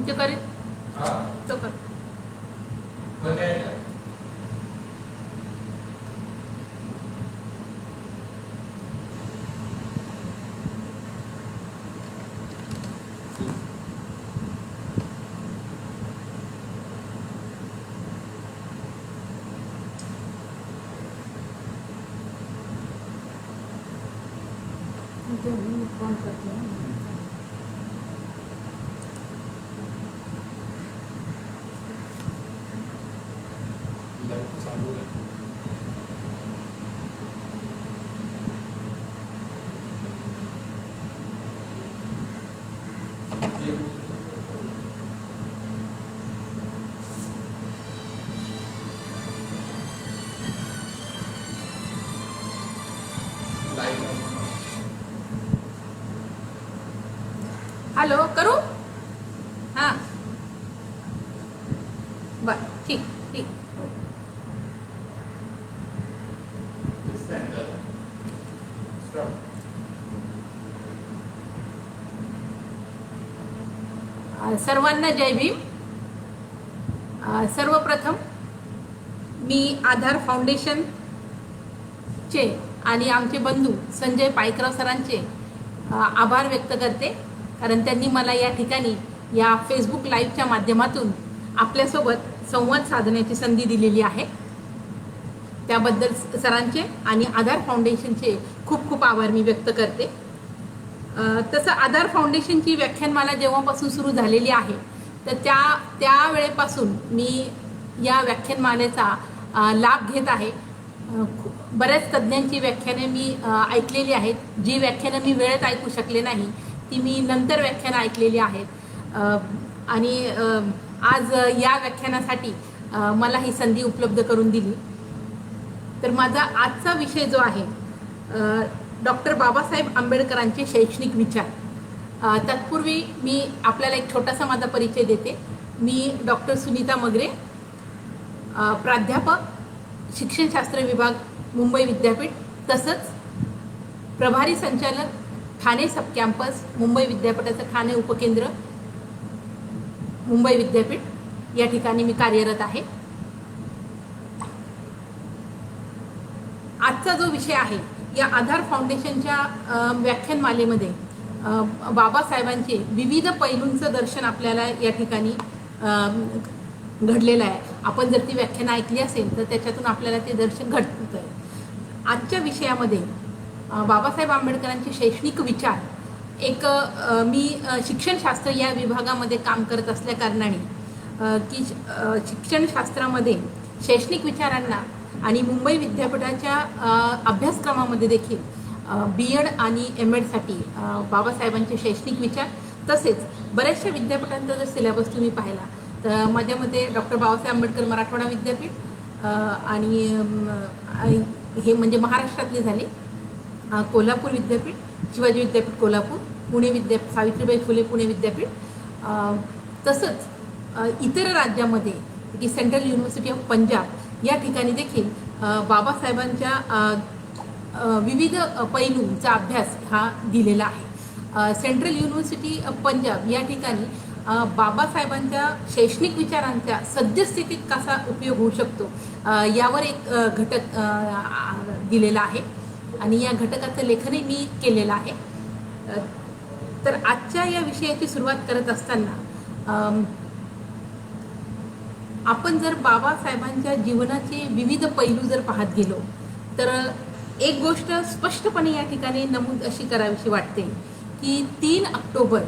जो करे तो कर. फोन करते हैं. हॅलो करू. हां बरं ठीक ठीक. सर्वांना जय भीम. सर्वप्रथम मी आधार फाउंडेशनचे आणि आमचे बंधू संजय पायकराव सरांचे आभार व्यक्त करते, कारण त्यांनी मला या ठिकाणी या फेसबुक लाईव्हच्या माध्यमातून आपल्यासोबत संवाद साधण्याची संधी दिलेली आहे. त्याबद्दल सरांचे आणि आधार फाउंडेशनचे खूप खूप आभार मी व्यक्त करते. तसं आधार फाउंडेशनची व्याख्यानमाला जेव्हापासून सुरू झालेली आहे तर त्या वेळेपासून मी या व्याख्यानमालेचा लाभ घेत आहे. बऱ्याच तज्ज्ञांची व्याख्याने मी ऐकलेली आहेत. जी व्याख्यानं मी वेळेत ऐकू शकले नाही ती मी नंतर व्याख्यानं ऐकलेली आहेत. आणि आज या व्याख्यानासाठी मला ही संधी उपलब्ध करून दिली. तर माझा आजचा विषय जो आहे डॉक्टर बाबासाहेब आंबेडकरांचे शैक्षणिक विचार. तत्पूर्वी मी आपल्याला एक छोटासा माझा परिचय देते. मी डॉक्टर सुनीता मगरे, प्राध्यापक शिक्षणशास्त्र विभाग मुंबई विद्यापीठ, तसंच प्रभारी संचालक ठाणे सब कॅम्पस मुंबई विद्यापीठाचं ठाणे उपकेंद्र मुंबई विद्यापीठ या ठिकाणी मी कार्यरत आहे. आजचा जो विषय आहे या आधार फाउंडेशनच्या व्याख्यानमालेमध्ये बाबासाहेबांचे विविध पैलूंचं दर्शन आपल्याला या ठिकाणी घडलेलं आहे. आपण जर ती व्याख्यानं ऐकली असेल तर त्याच्यातून आपल्याला ते दर्शन घडतं. आजच्या विषयामध्ये बाबासाहेब आंबेडकरांचे शैक्षणिक विचार एक मी शिक्षणशास्त्र या विभागामध्ये काम करत असल्या कारणाने की शिक्षणशास्त्रामध्ये शैक्षणिक विचारांना आणि मुंबई विद्यापीठाच्या अभ्यासक्रमामध्ये देखील BEd आणि Medसाठी बाबासाहेबांचे शैक्षणिक विचार, तसेच बऱ्याचशा विद्यापीठांचा जर सिलेबस तुम्ही पाहिला तर माझ्यामध्ये डॉक्टर बाबासाहेब आंबेडकर मराठवाडा विद्यापीठ आणि हे म्हणजे महाराष्ट्रातले झाले, कोल्हापूर विद्यापीठ, शिवाजी विद्यापीठ कोल्हापूर, पुणे विद्यापीठ, सावित्रीबाई फुले पुणे विद्यापीठ, तसंच इतर राज्यामध्ये की सेंट्रल युनिव्हर्सिटी ऑफ पंजाब या ठिकाणी देखील बाबासाहेबांच्या विविध पैलूंचा अभ्यास हा दिलेला आहे. सेंट्रल युनिव्हर्सिटी ऑफ पंजाब या ठिकाणी बाबासाहेबांच्या शैक्षणिक विचारांच्या सद्यस्थितीत कसा उपयोग होऊ शकतो यावर एक घटक दिलेला आहे आणि या घटकाचं लेखनही मी केलेलं आहे. तर आजच्या या विषयाची सुरुवात करत असताना आपण जर बाबासाहेबांच्या जीवनाचे विविध पैलू जर पाहत गेलो तर एक गोष्ट स्पष्टपणे या ठिकाणी नमूद अशी करावीशी वाटते की 3 ऑक्टोबर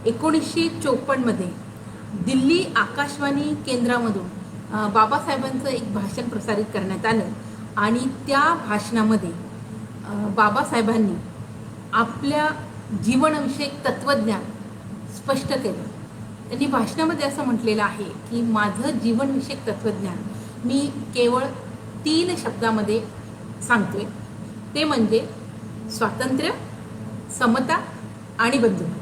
1954 दिल्ली आकाशवाणी केंद्रामधून बाबासाहेबांचं एक भाषण प्रसारित करण्यात आलं आणि त्या भाषणामध्ये बाबासाहेबांनी आपल्या जीवनविषयक तत्त्वज्ञान स्पष्ट केलं. त्यांनी भाषणामध्ये असं म्हटलेलं आहे की माझं जीवनविषयक तत्त्वज्ञान मी केवळ 3 शब्दामध्ये सांगतोय, ते म्हणजे स्वातंत्र्य, समता आणि बंधुता.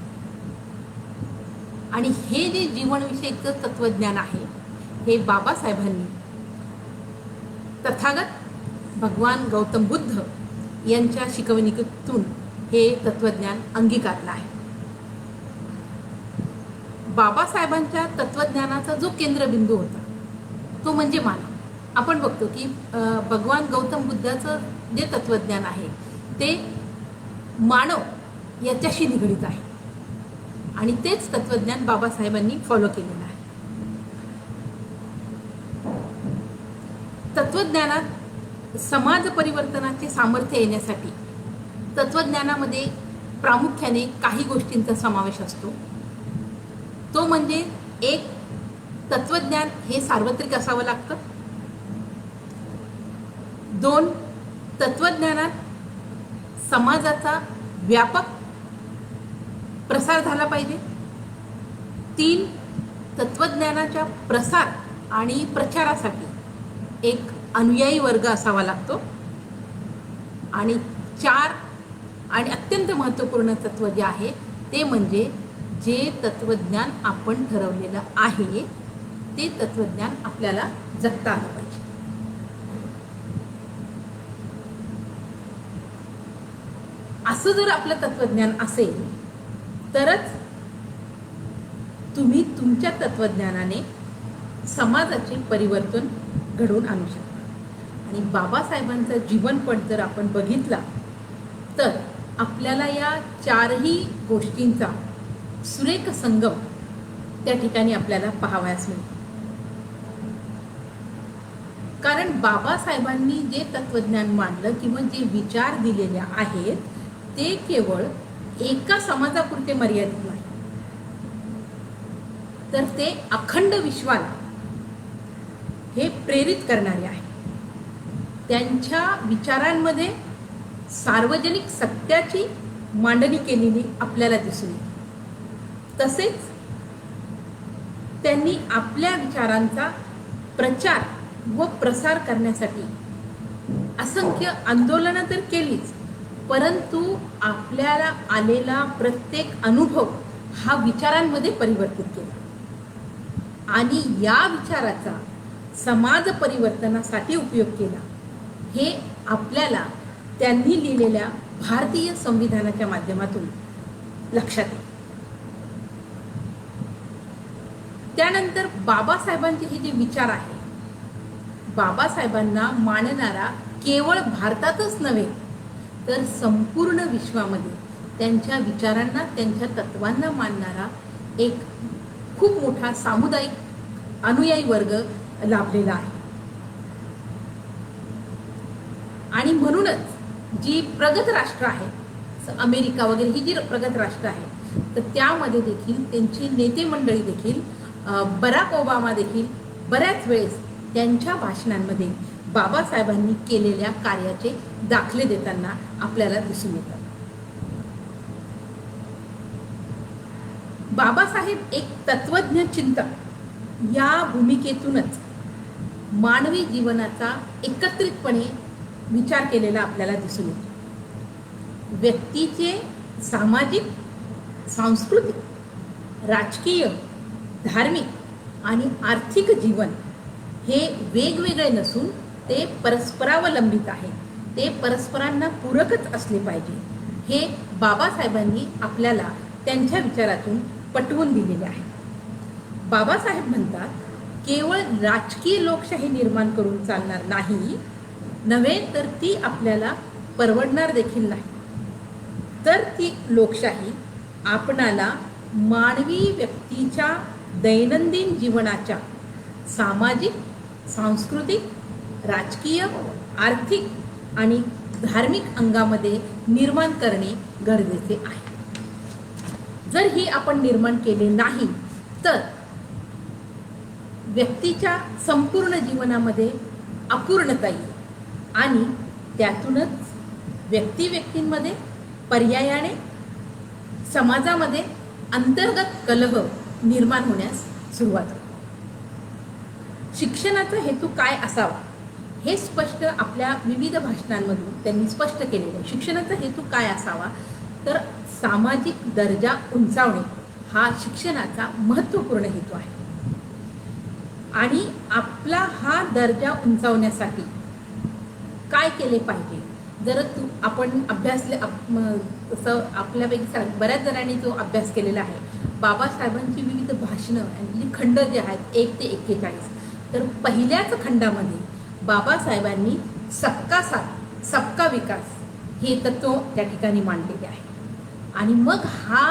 आणि हे जे जीवनविषयीचं तत्त्वज्ञान आहे हे बाबासाहेबांनी तथागत भगवान गौतम बुद्ध यांच्या शिकवणीतून हे तत्त्वज्ञान अंगीकारलं आहे. बाबासाहेबांच्या तत्वज्ञानाचा जो केंद्रबिंदू होता तो म्हणजे मानव. आपण बघतो की भगवान गौतम बुद्धाचं जे तत्वज्ञान आहे ते मानव याच्याशी निगडीत आहे आणि तेच तत्वज्ञान बाबासाहेबांनी फॉलो केलेलं आहे. तत्वज्ञानात समाज परिवर्तनाचे सामर्थ्य येण्यासाठी तत्वज्ञानामध्ये प्रामुख्याने काही गोष्टींचा समावेश असतो. तो म्हणजे एक, तत्वज्ञान हे सार्वत्रिक असावं लागतं. 2, तत्वज्ञानात समाजाचा व्यापक प्रसार झाला पाहिजे. 3, तत्वज्ञानाच्या प्रसार आणि प्रचारासाठी एक अनुयायी वर्ग असावा लागतो. आणि 4, आणि अत्यंत महत्त्वपूर्ण तत्व जे आहे ते म्हणजे जे तत्वज्ञान आपण ठरवलेलं आहे ते तत्वज्ञान आपल्याला जगता आलं पाहिजे. असं जर आपलं तत्वज्ञान असेल तरच तुम्ही तुमच्या तत्वज्ञानाने समाजाचे परिवर्तन घडवून आणू शकता. आणि बाबासाहेबांचं जीवनपट जर आपण बघितला तर आपल्याला या 4ही गोष्टींचा सुरेख संगम त्या ठिकाणी आपल्याला पाहावयास मिळतो. कारण बाबासाहेबांनी जे तत्वज्ञान मांडलं किंवा जे विचार दिलेले आहेत ते केवळ एका समाजापुरते मर्यादित नाही, तर ते अखंड विश्वाला हे प्रेरित करणारे आहे. त्यांच्या विचारांमध्ये सार्वजनिक सत्याची मांडणी केलेली आपल्याला दिसून येते. तसेच त्यांनी आपल्या विचारांचा प्रचार व प्रसार करण्यासाठी असंख्य आंदोलनं तर केलीच, परंतु आपल्याला आलेला प्रत्येक अनुभव हा विचारांमध्ये परिवर्तित केला आणि या विचाराचा समाज परिवर्तनासाठी उपयोग केला. हे आपल्याला त्यांनी लिहिलेल्या भारतीय संविधानाच्या माध्यमातून लक्षात येते. त्यानंतर बाबासाहेबांचे हे जे विचार आहे, बाबासाहेबांना मानणारा केवळ भारतातच नव्हे तर संपूर्ण विश्वामध्ये त्यांच्या विचारांना, त्यांच्या तत्वांना मानणारा एक खूप मोठा सामुदायिक अनुयायी वर्ग लाभलेला आहे. आणि म्हणूनच जी प्रगत राष्ट्र आहे, अमेरिका वगैरे ही जी प्रगत राष्ट्र आहे, तर त्यामध्ये देखील त्यांची नेते मंडळी देखील, बराक ओबामा देखील बऱ्याच वेळेस त्यांच्या भाषणांमध्ये बाबासाहेबांनी केलेल्या कार्याचे दाखले देताना आपल्याला दिसून येतात. बाबासाहेब एक तत्वज्ञ चिंतक या भूमिकेतूनच मानवी जीवनाचा एकत्रितपणे विचार केलेला आपल्याला दिसून येतो. व्यक्तीचे सामाजिक, सांस्कृतिक, राजकीय, धार्मिक आणि आर्थिक जीवन हे वेगवेगळे नसून ते परस्परावलंबित आहे. ते परस्परांना पूरकच असले पाहिजे हे बाबासाहेबांनी आपल्याला त्यांच्या विचारातून पटवून दिलेले आहे. बाबासाहेब म्हणतात, केवळ राजकीय लोकशाही निर्माण करून चालणार नाही, नव्हे तर ती आपल्याला परवडणार देखील नाही. तर ती लोकशाही आपणाला मानवी व्यक्तीच्या दैनंदिन जीवनाच्या सामाजिक, सांस्कृतिक, राजकीय, आर्थिक आणि धार्मिक अंगामध्ये निर्माण करणे गरजेचे आहे. जर ही आपण निर्माण केले नाही तर व्यक्तीच्या संपूर्ण जीवनामध्ये अपूर्णता येईल आणि त्यातूनच व्यक्तींमध्ये पर्यायाने समाजामध्ये अंतर्गत कलह निर्माण होण्यास सुरुवात होते. शिक्षणाचा हेतू काय असावा हे स्पष्ट आपल्या विविध भाषणांमधून त्यांनी स्पष्ट केलेले आहे. शिक्षणाचा हेतू काय असावा तर सामाजिक दर्जा उंचावणे हा शिक्षणाचा महत्त्वपूर्ण हेतू आहे. आणि आपला हा दर्जा उंचावण्यासाठी काय केले पाहिजे, जर आपण अभ्यासले आपल्यापैकी बऱ्याच जणांनी जो अभ्यास केलेला आहे बाबासाहेबांची विविध भाषणं आणि खंड जे आहेत 1 ते 41, तर पहिल्याच खंडामध्ये बाबासाहेबांनी सबका साथ सबका विकास हे तत्व त्या ठिकाणी मांडलेले आहे. आणि मग हा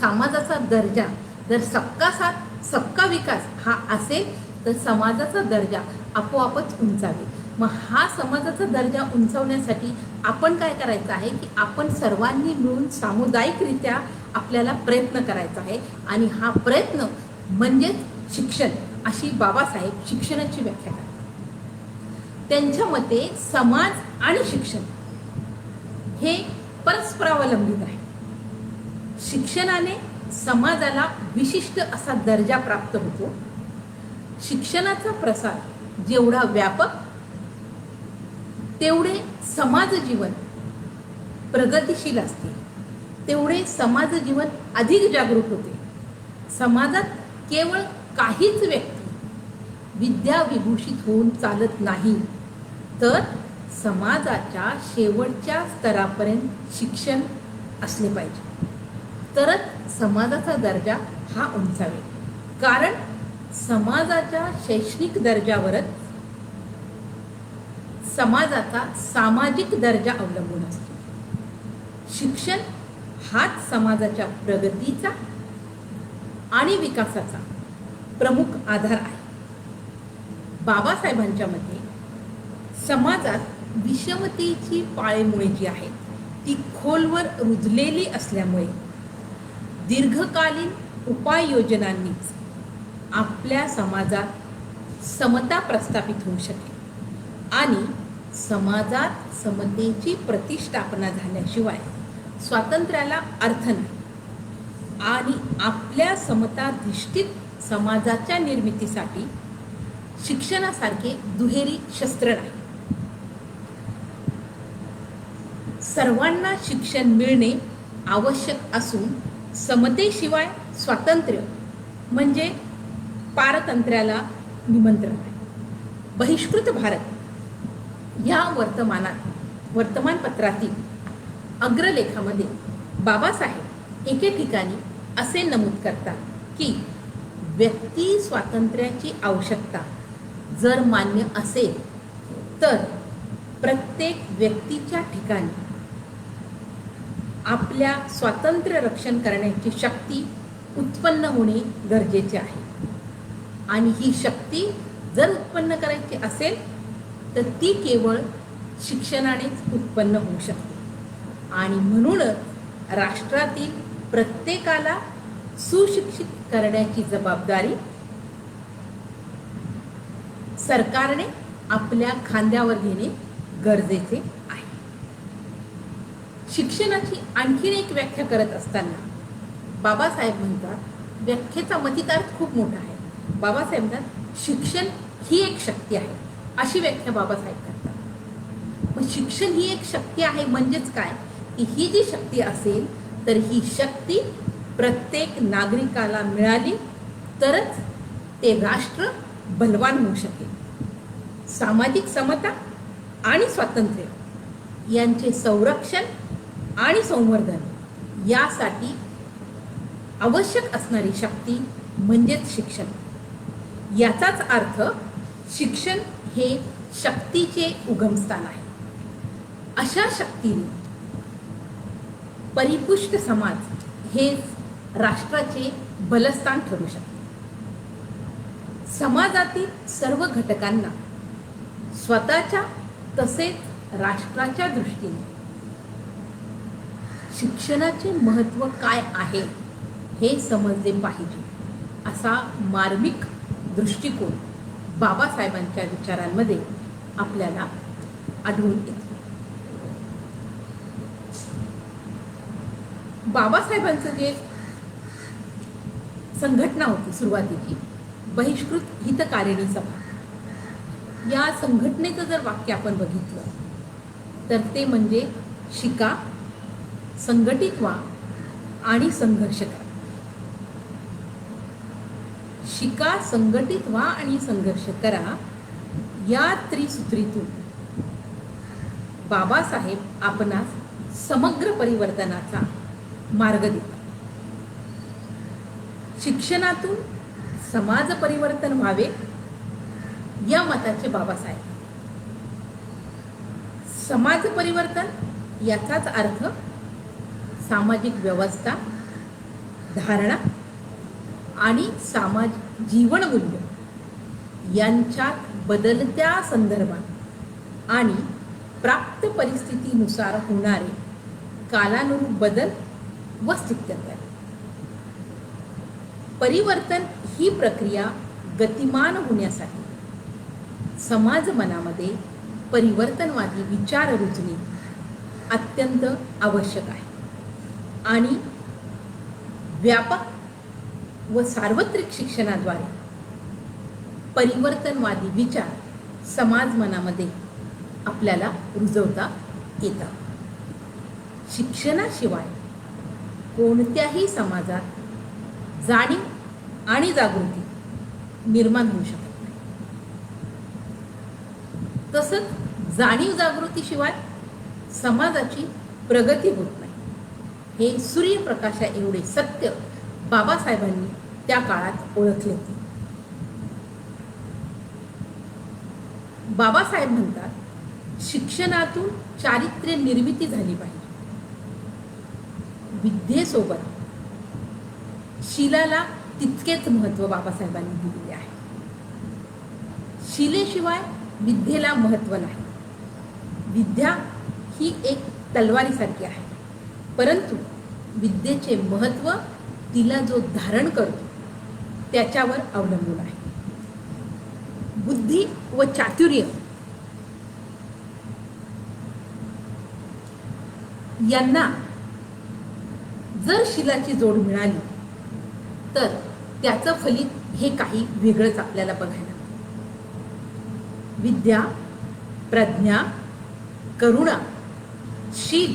समाजाचा दर्जा जर सबका साथ सबका विकास हा असेल तर समाजाचा दर्जा आपोआपच उंचावेल. मग हा समाजाचा दर्जा उंचावण्यासाठी आपण काय करायचं आहे की आपण सर्वांनी मिळून सामुदायिकरित्या आपल्याला प्रयत्न करायचा आहे. आणि हा प्रयत्न म्हणजेच शिक्षण, अशी बाबासाहेब शिक्षणाची व्याख्या करतात. त्यांच्या मते समाज आणि शिक्षण हे परस्परावलंबित आहे. शिक्षणाने समाजाला विशिष्ट असा दर्जा प्राप्त होतो. शिक्षणाचा प्रसार जेवढा व्यापक तेवढे समाज जीवन प्रगतिशील असते, तेवढे समाज जीवन अधिक जागरूक होते. समाजात केवळ काहीच व्यक्ती विद्या विभूषित होऊन चालत नाही, तर समाजाच्या शेवटच्या स्तरापर्यंत शिक्षण असले पाहिजे, तरच समाजाचा दर्जा हा उंचावेल. कारण समाजाच्या शैक्षणिक दर्जावरच समाजाचा सामाजिक दर्जा अवलंबून असतो. शिक्षण हाच समाजाच्या प्रगतीचा आणि विकासाचा प्रमुख आधार आहे. बाबासाहेबांच्या मते समाजात विषमतेची पाळेमुळे जी आहे ती खोलवर रुजलेली असल्यामुळे दीर्घकालीन उपाययोजनांनीच आपल्या समाजात समता प्रस्थापित होऊ शकेल. आणि समाजात समतेची प्रतिष्ठापना झाल्याशिवाय स्वातंत्र्याला अर्थ नाही. आणि आपल्या समताधिष्ठित समाजाच्या निर्मितीसाठी शिक्षणासारखे दुहेरी शस्त्र नाही. सर्वांना शिक्षण मिळणे आवश्यक असून समतेशिवाय स्वातंत्र्य म्हणजे पारतंत्र्याला निमंत्रण आहे. बहिष्कृत भारत या वर्तमानपत्रातील अग्रलेखामध्ये बाबासाहेब एके ठिकाणी असे नमूद करतात की व्यक्ती स्वातंत्र्याची आवश्यकता जर मान्य असेल तर प्रत्येक व्यक्तीच्या ठिकाणी आपल्या स्वातंत्र्य रक्षण करण्याची शक्ती उत्पन्न होणे गरजेचे आहे. आणि ही शक्ती जर उत्पन्न करायची असेल तर ती केवळ शिक्षणानेच उत्पन्न होऊ शकते. आणि म्हणूनच राष्ट्रातील प्रत्येकाला सुशिक्षित करण्याची जबाबदारी सरकारने आपल्या खांद्यावर घेणे गरजेचे आहे. शिक्षणाची आणखीन एक व्याख्या करत असताना बाबासाहेब म्हणतात, व्याख्येचा मतितार्थ खूप मोठा आहे. बाबासाहेब म्हणतात शिक्षण ही एक शक्ती आहे, अशी व्याख्या बाबासाहेब करतात. मग शिक्षण ही एक शक्ती आहे म्हणजेच काय की ही जी शक्ती असेल तर ही शक्ती प्रत्येक नागरिकाला मिळाली तरच ते राष्ट्र बलवान होऊ शकेल. सामाजिक समता आणि स्वातंत्र्य यांचे संरक्षण आणि संवर्धन यासाठी आवश्यक असणारी शक्ती म्हणजेच शिक्षण. याचाच अर्थ शिक्षण हे शक्तीचे उगमस्थान आहे. अशा शक्तीने परिपुष्ट समाज हे राष्ट्राचे बलस्थान ठरू शकते. समाजातील सर्व घटकांना स्वतःच्या तसेच राष्ट्राच्या दृष्टीने शिक्षणाचे महत्त्व काय आहे हे समजले पाहिजे, असा मार्मिक दृष्टिकोन बाबासाहेबांच्या विचारांमध्ये आपल्याला आढळून येतो. बाबासाहेबांचं जे संघटना होती सुरुवातीची, बहिष्कृत हितकारिणी सभा, या संघटनेचं जर वाक्य आपण बघितलं तर ते म्हणजे शिका, संघटित व्हा आणि संघर्ष करा. शिका, संघटित व्हा आणि संघर्ष करा या त्रिसूत्रीतून बाबासाहेब आपणास समग्र परिवर्तनाचा मार्ग देतात. शिक्षणातून समाज परिवर्तन व्हावे या मताचे बाबासाहेब. समाज परिवर्तन याचाच अर्थ सामाजिक व्यवस्था, धारणा आणि जीवनमूल्य यांच्यात बदलत्या संदर्भात आणि प्राप्त परिस्थितीनुसार होणारे कालानुरूप बदल व स्थित्यंतर. परिवर्तन ही प्रक्रिया गतिमान होण्यासाठी समाज मनामध्ये परिवर्तनवादी विचार रुजणे अत्यंत आवश्यक आहे आणि व्यापक व सार्वत्रिक शिक्षणाद्वारे परिवर्तनवादी विचार समाज मनामध्ये आपल्याला रुजवता येतात. शिक्षणाशिवाय कोणत्याही समाजात जाणीव आणि जागृती निर्माण होऊ शकत नाही. तसंच जाणीव जागृतीशिवाय समाजाची प्रगती होत नाही. हे सूर्यप्रकाशा एवढे सत्य बाबासाहेबांनी त्या काळात ओळखले होते. बाबासाहेब म्हणतात, शिक्षणातून चारित्र्य निर्मिती झाली पाहिजे. विद्येसोबत शिलाला तितकेच महत्त्व बाबासाहेबांनी दिलेले आहे. शिलेशिवाय विद्येला महत्त्व नाही. विद्या ही एक तलवारीसारखी आहे, परंतु विद्येचे महत्त्व तिला जो धारण करतो त्याच्यावर अवलंबून आहे. बुद्धी व चातुर्य यांना जर शिलाची जोड मिळाली तर त्याचं फलित हे काही वेगळंच आपल्याला बघायला मिळतं. विद्या, प्रज्ञा, करुणा, शील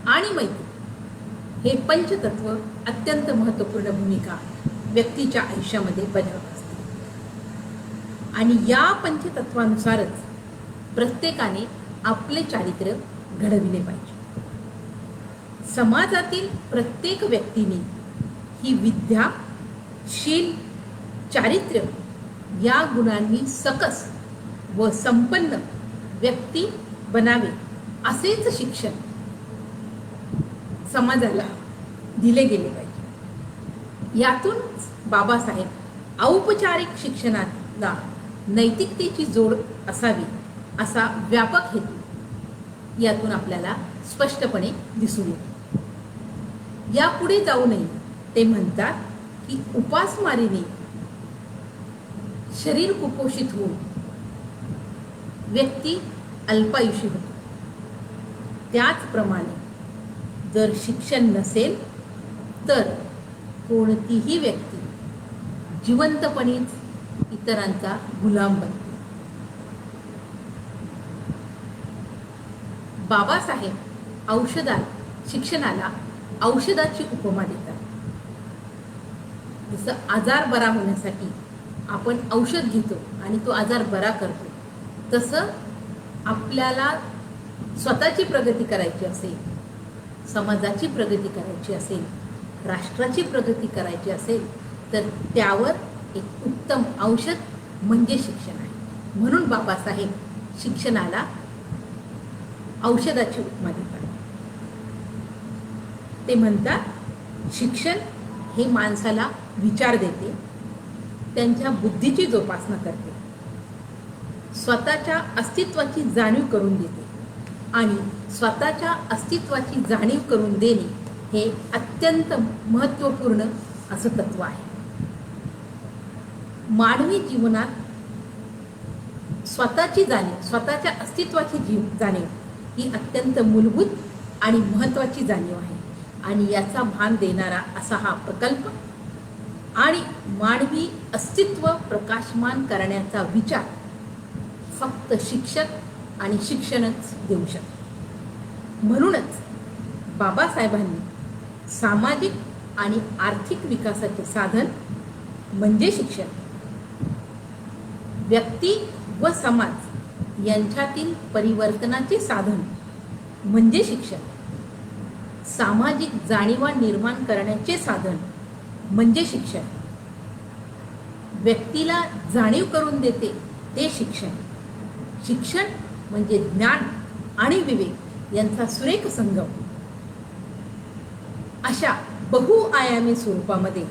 आणि मैत्री हे पंचतत्व अत्यंत महत्त्वपूर्ण भूमिका व्यक्तीच्या आयुष्यामध्ये बजावत असते आणि या पंचतत्वानुसारच प्रत्येकाने आपले चारित्र्य घडविले पाहिजे. समाजातील प्रत्येक व्यक्तीने ही विद्या, शील, चारित्र्य या गुणांनी सकस व संपन्न व्यक्ती बनावे असेच शिक्षण समाजाला दिले गेले पाहिजे. यातून बाबासाहेब औपचारिक शिक्षणाला नैतिकतेची जोड असावी असा व्यापक हेतू यातून आपल्याला स्पष्टपणे दिसून येतो. यापुढे जाऊ नये ते म्हणतात की उपासमारीने शरीर कुपोषित होऊन व्यक्ती अल्पायुषी होतो. त्याचप्रमाणे जर शिक्षण नसेल तर कोणतीही व्यक्ती जिवंतपणेच इतरांचा गुलाम बनते. बाबासाहेब शिक्षणाला औषधाची उपमा देतात. जसं आजार बरा होण्यासाठी आपण औषध घेतो आणि तो आजार बरा करतो, तसं आपल्याला स्वतःची प्रगती करायची असेल, समाजाची प्रगती करायची असेल, राष्ट्राची प्रगती करायची असेल तर त्यावर एक उत्तम औषध म्हणजे शिक्षण आहे. म्हणून बाबासाहेब शिक्षणाला औषधाची उपमा देतात. ते म्हणतात, शिक्षण हे माणसाला विचार देते, त्यांच्या बुद्धीची जोपासना करते, स्वतःच्या अस्तित्वाची जाणीव करून देते आणि स्वतःच्या अस्तित्वाची जाणीव करून देणे हे अत्यंत महत्त्वपूर्ण असं तत्व आहे. मानवी जीवनात स्वतःच्या अस्तित्वाची जाणीव ही अत्यंत मूलभूत आणि महत्त्वाची जाणीव आहे आणि याचा भान देणारा असा हा प्रकल्प आणि मानवी अस्तित्व प्रकाशमान करण्याचा विचार फक्त शिक्षक आणि शिक्षणच देऊ शकते. म्हणूनच बाबासाहेबांनी सामाजिक आणि आर्थिक विकासाचे साधन म्हणजे शिक्षण, व्यक्ती व समाज यांच्यातील परिवर्तनाचे साधन म्हणजे शिक्षण, सामाजिक जाणीवा निर्माण करण्याचे साधन म्हणजे शिक्षण व्यक्तीला जाणीव करून देते ते शिक्षण. शिक्षण म्हणजे ज्ञान आणि विवेक यांचा सुरेख संगम. अशा बहुआयामी स्वरूपामध्ये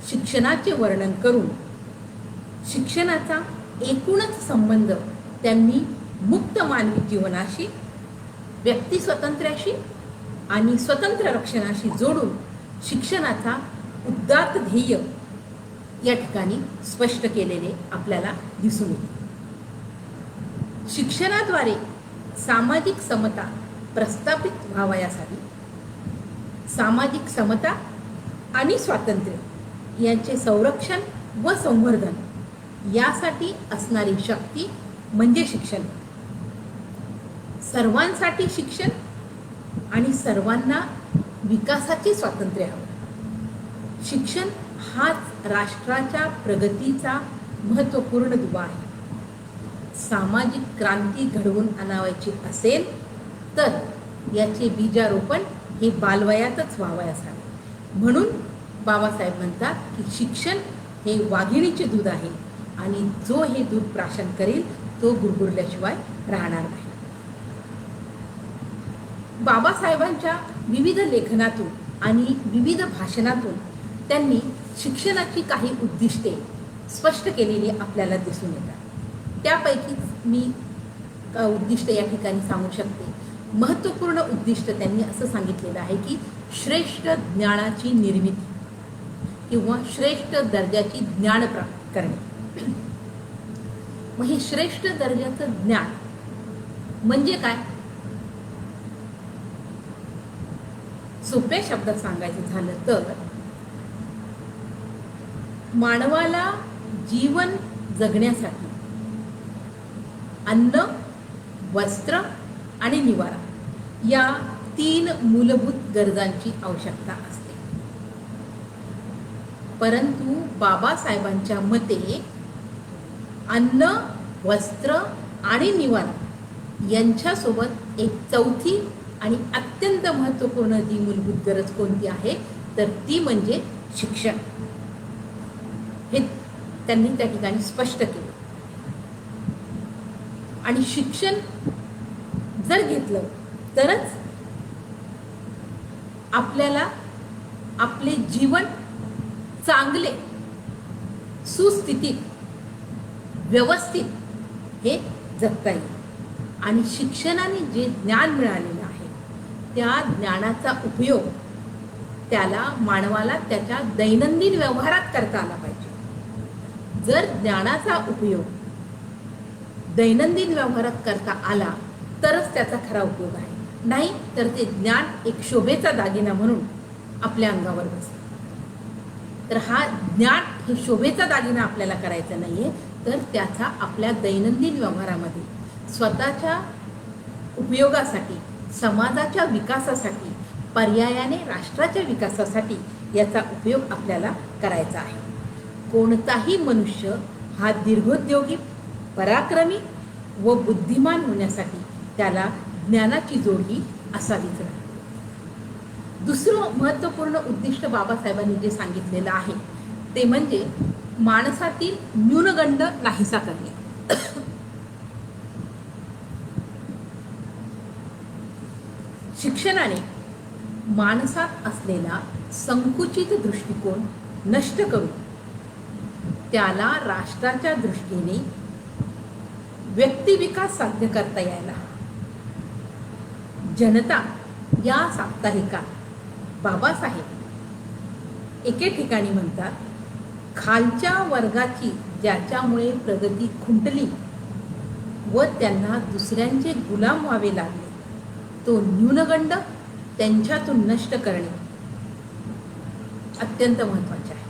शिक्षणाचे वर्णन करून शिक्षणाचा एकूणच संबंध त्यांनी मुक्त मानवी जीवनाशी, व्यक्ती स्वातंत्र्याशी आणि स्वतंत्र रक्षणाशी जोडून शिक्षणाचा उदात्त ध्येय या ठिकाणी स्पष्ट केलेले आपल्याला दिसून येते. शिक्षणाद्वारे सामाजिक समता प्रस्थापित व्हावयासाठी सामाजिक समता आणि स्वातंत्र्य यांचे संरक्षण व संवर्धन यासाठी असणारी शक्ती म्हणजे शिक्षण. सर्वांसाठी शिक्षण आणि सर्वांना विकासाचे स्वातंत्र्य हवे. शिक्षण हाच राष्ट्राच्या प्रगतीचा महत्त्वपूर्ण दुवा आहे. सामाजिक क्रांती घडवून आणावयाची असेल तर याचे बीजारोपण हे बालवयातच व्हावयास हवे. म्हणून बाबासाहेब म्हणतात की शिक्षण हे वाघिणीचे दूध आहे आणि जो हे दूध प्राशन करेल तो गुरगुरल्याशिवाय राहणार नाही. बाबासाहेबांच्या विविध लेखनातून आणि विविध भाषणातून त्यांनी शिक्षणाची काही उद्दिष्टे स्पष्ट केलेली आपल्याला दिसून येतात. त्यापैकीच मी उद्दिष्ट या ठिकाणी सांगू शकते. महत्त्वपूर्ण उद्दिष्ट त्यांनी असं सांगितलेलं आहे की श्रेष्ठ ज्ञानाची निर्मिती किंवा श्रेष्ठ दर्जाची ज्ञान प्राप्त करणे. मग हे श्रेष्ठ दर्जाचं ज्ञान म्हणजे काय? सोप्या शब्दात सांगायचं झालं तर मानवाला जीवन जगण्यासाठी अन्न, वस्त्र आणि निवारा या 3 मूलभूत गरजांची आवश्यकता असते. परंतु बाबासाहेबांच्या मते अन्न, वस्त्र आणि निवारा यांच्यासोबत एक चौथी आणि अत्यंत महत्त्वपूर्ण जी मूलभूत गरज कोणती आहे तर ती म्हणजे शिक्षण. हे त्यांनी त्या ठिकाणी स्पष्ट केले. आणि शिक्षण जर घेतलं तरच आपल्याला आपले जीवन चांगले, सुस्थितीत, व्यवस्थित हे जगता येईल. आणि शिक्षणाने जे ज्ञान मिळालेलं आहे त्या ज्ञानाचा उपयोग त्याला मानवाला त्याच्या दैनंदिन व्यवहारात करता आला पाहिजे. जर ज्ञानाचा उपयोग दैनंदिन व्यवहारात करता आला तरच त्याचा खरा उपयोग आहे. नाही तर ते ज्ञान एक शोभेचा दागिना म्हणून आपल्या अंगावर बसते. तर हा ज्ञान हे शोभेचा दागिना आपल्याला करायचा नाहीये, तर त्याचा आपल्या दैनंदिन व्यवहारामध्ये स्वतःच्या उपयोगासाठी, समाजाच्या विकासासाठी, पर्यायाने राष्ट्राच्या विकासासाठी याचा उपयोग आपल्याला करायचा आहे. कोणताही मनुष्य हा दीर्घोद्योगी, पराक्रमी व बुद्धिमान होण्यासाठी त्याला ज्ञानाची जोड ही असावीच नाही. दुसरं महत्त्वपूर्ण उद्दिष्ट बाबासाहेबांनी जे सांगितलेलं आहे ते म्हणजे माणसातील न्यूनगंड नाहीसा करणे. शिक्षणाने माणसात असलेला संकुचित दृष्टिकोन नष्ट करून त्याला राष्ट्राच्या दृष्टीने व्यक्तिविकास साध्य करता यायला. जनता या साप्ताहिकात बाबासाहेब एके ठिकाणी म्हणतात, खालच्या वर्गाची ज्याच्यामुळे प्रगती खुंटली व त्यांना दुसऱ्यांचे गुलाम व्हावे लागले तो न्यूनगंड त्यांच्यातून नष्ट करणे अत्यंत महत्त्वाचे आहे.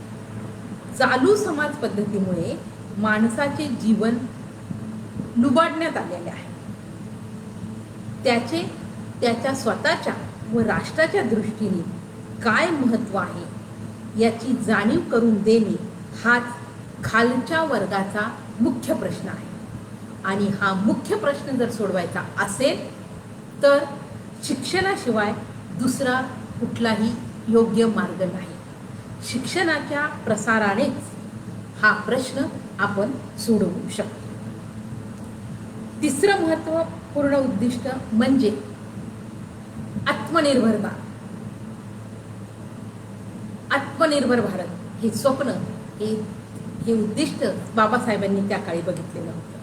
चालू समाज पद्धतीमुळे माणसाचे जीवन लुबाडण्यात आलेले आहे. त्याचे त्याच्या स्वतःच्या व राष्ट्राच्या दृष्टीने काय महत्त्व आहे याची जाणीव करून देणे हाच खालच्या वर्गाचा मुख्य प्रश्न आहे. आणि हा मुख्य प्रश्न जर सोडवायचा असेल तर शिक्षणाशिवाय दुसरा कुठलाही योग्य मार्ग नाही. शिक्षणाच्या प्रसारानेच हा प्रश्न आपण सोडवू शकतो. तिसरं महत्त्वपूर्ण उद्दिष्ट म्हणजे आत्मनिर्भरता. आत्मनिर्भर भारत हे स्वप्न, हे उद्दिष्ट बाबासाहेबांनी त्या काळी बघितलेलं होतं.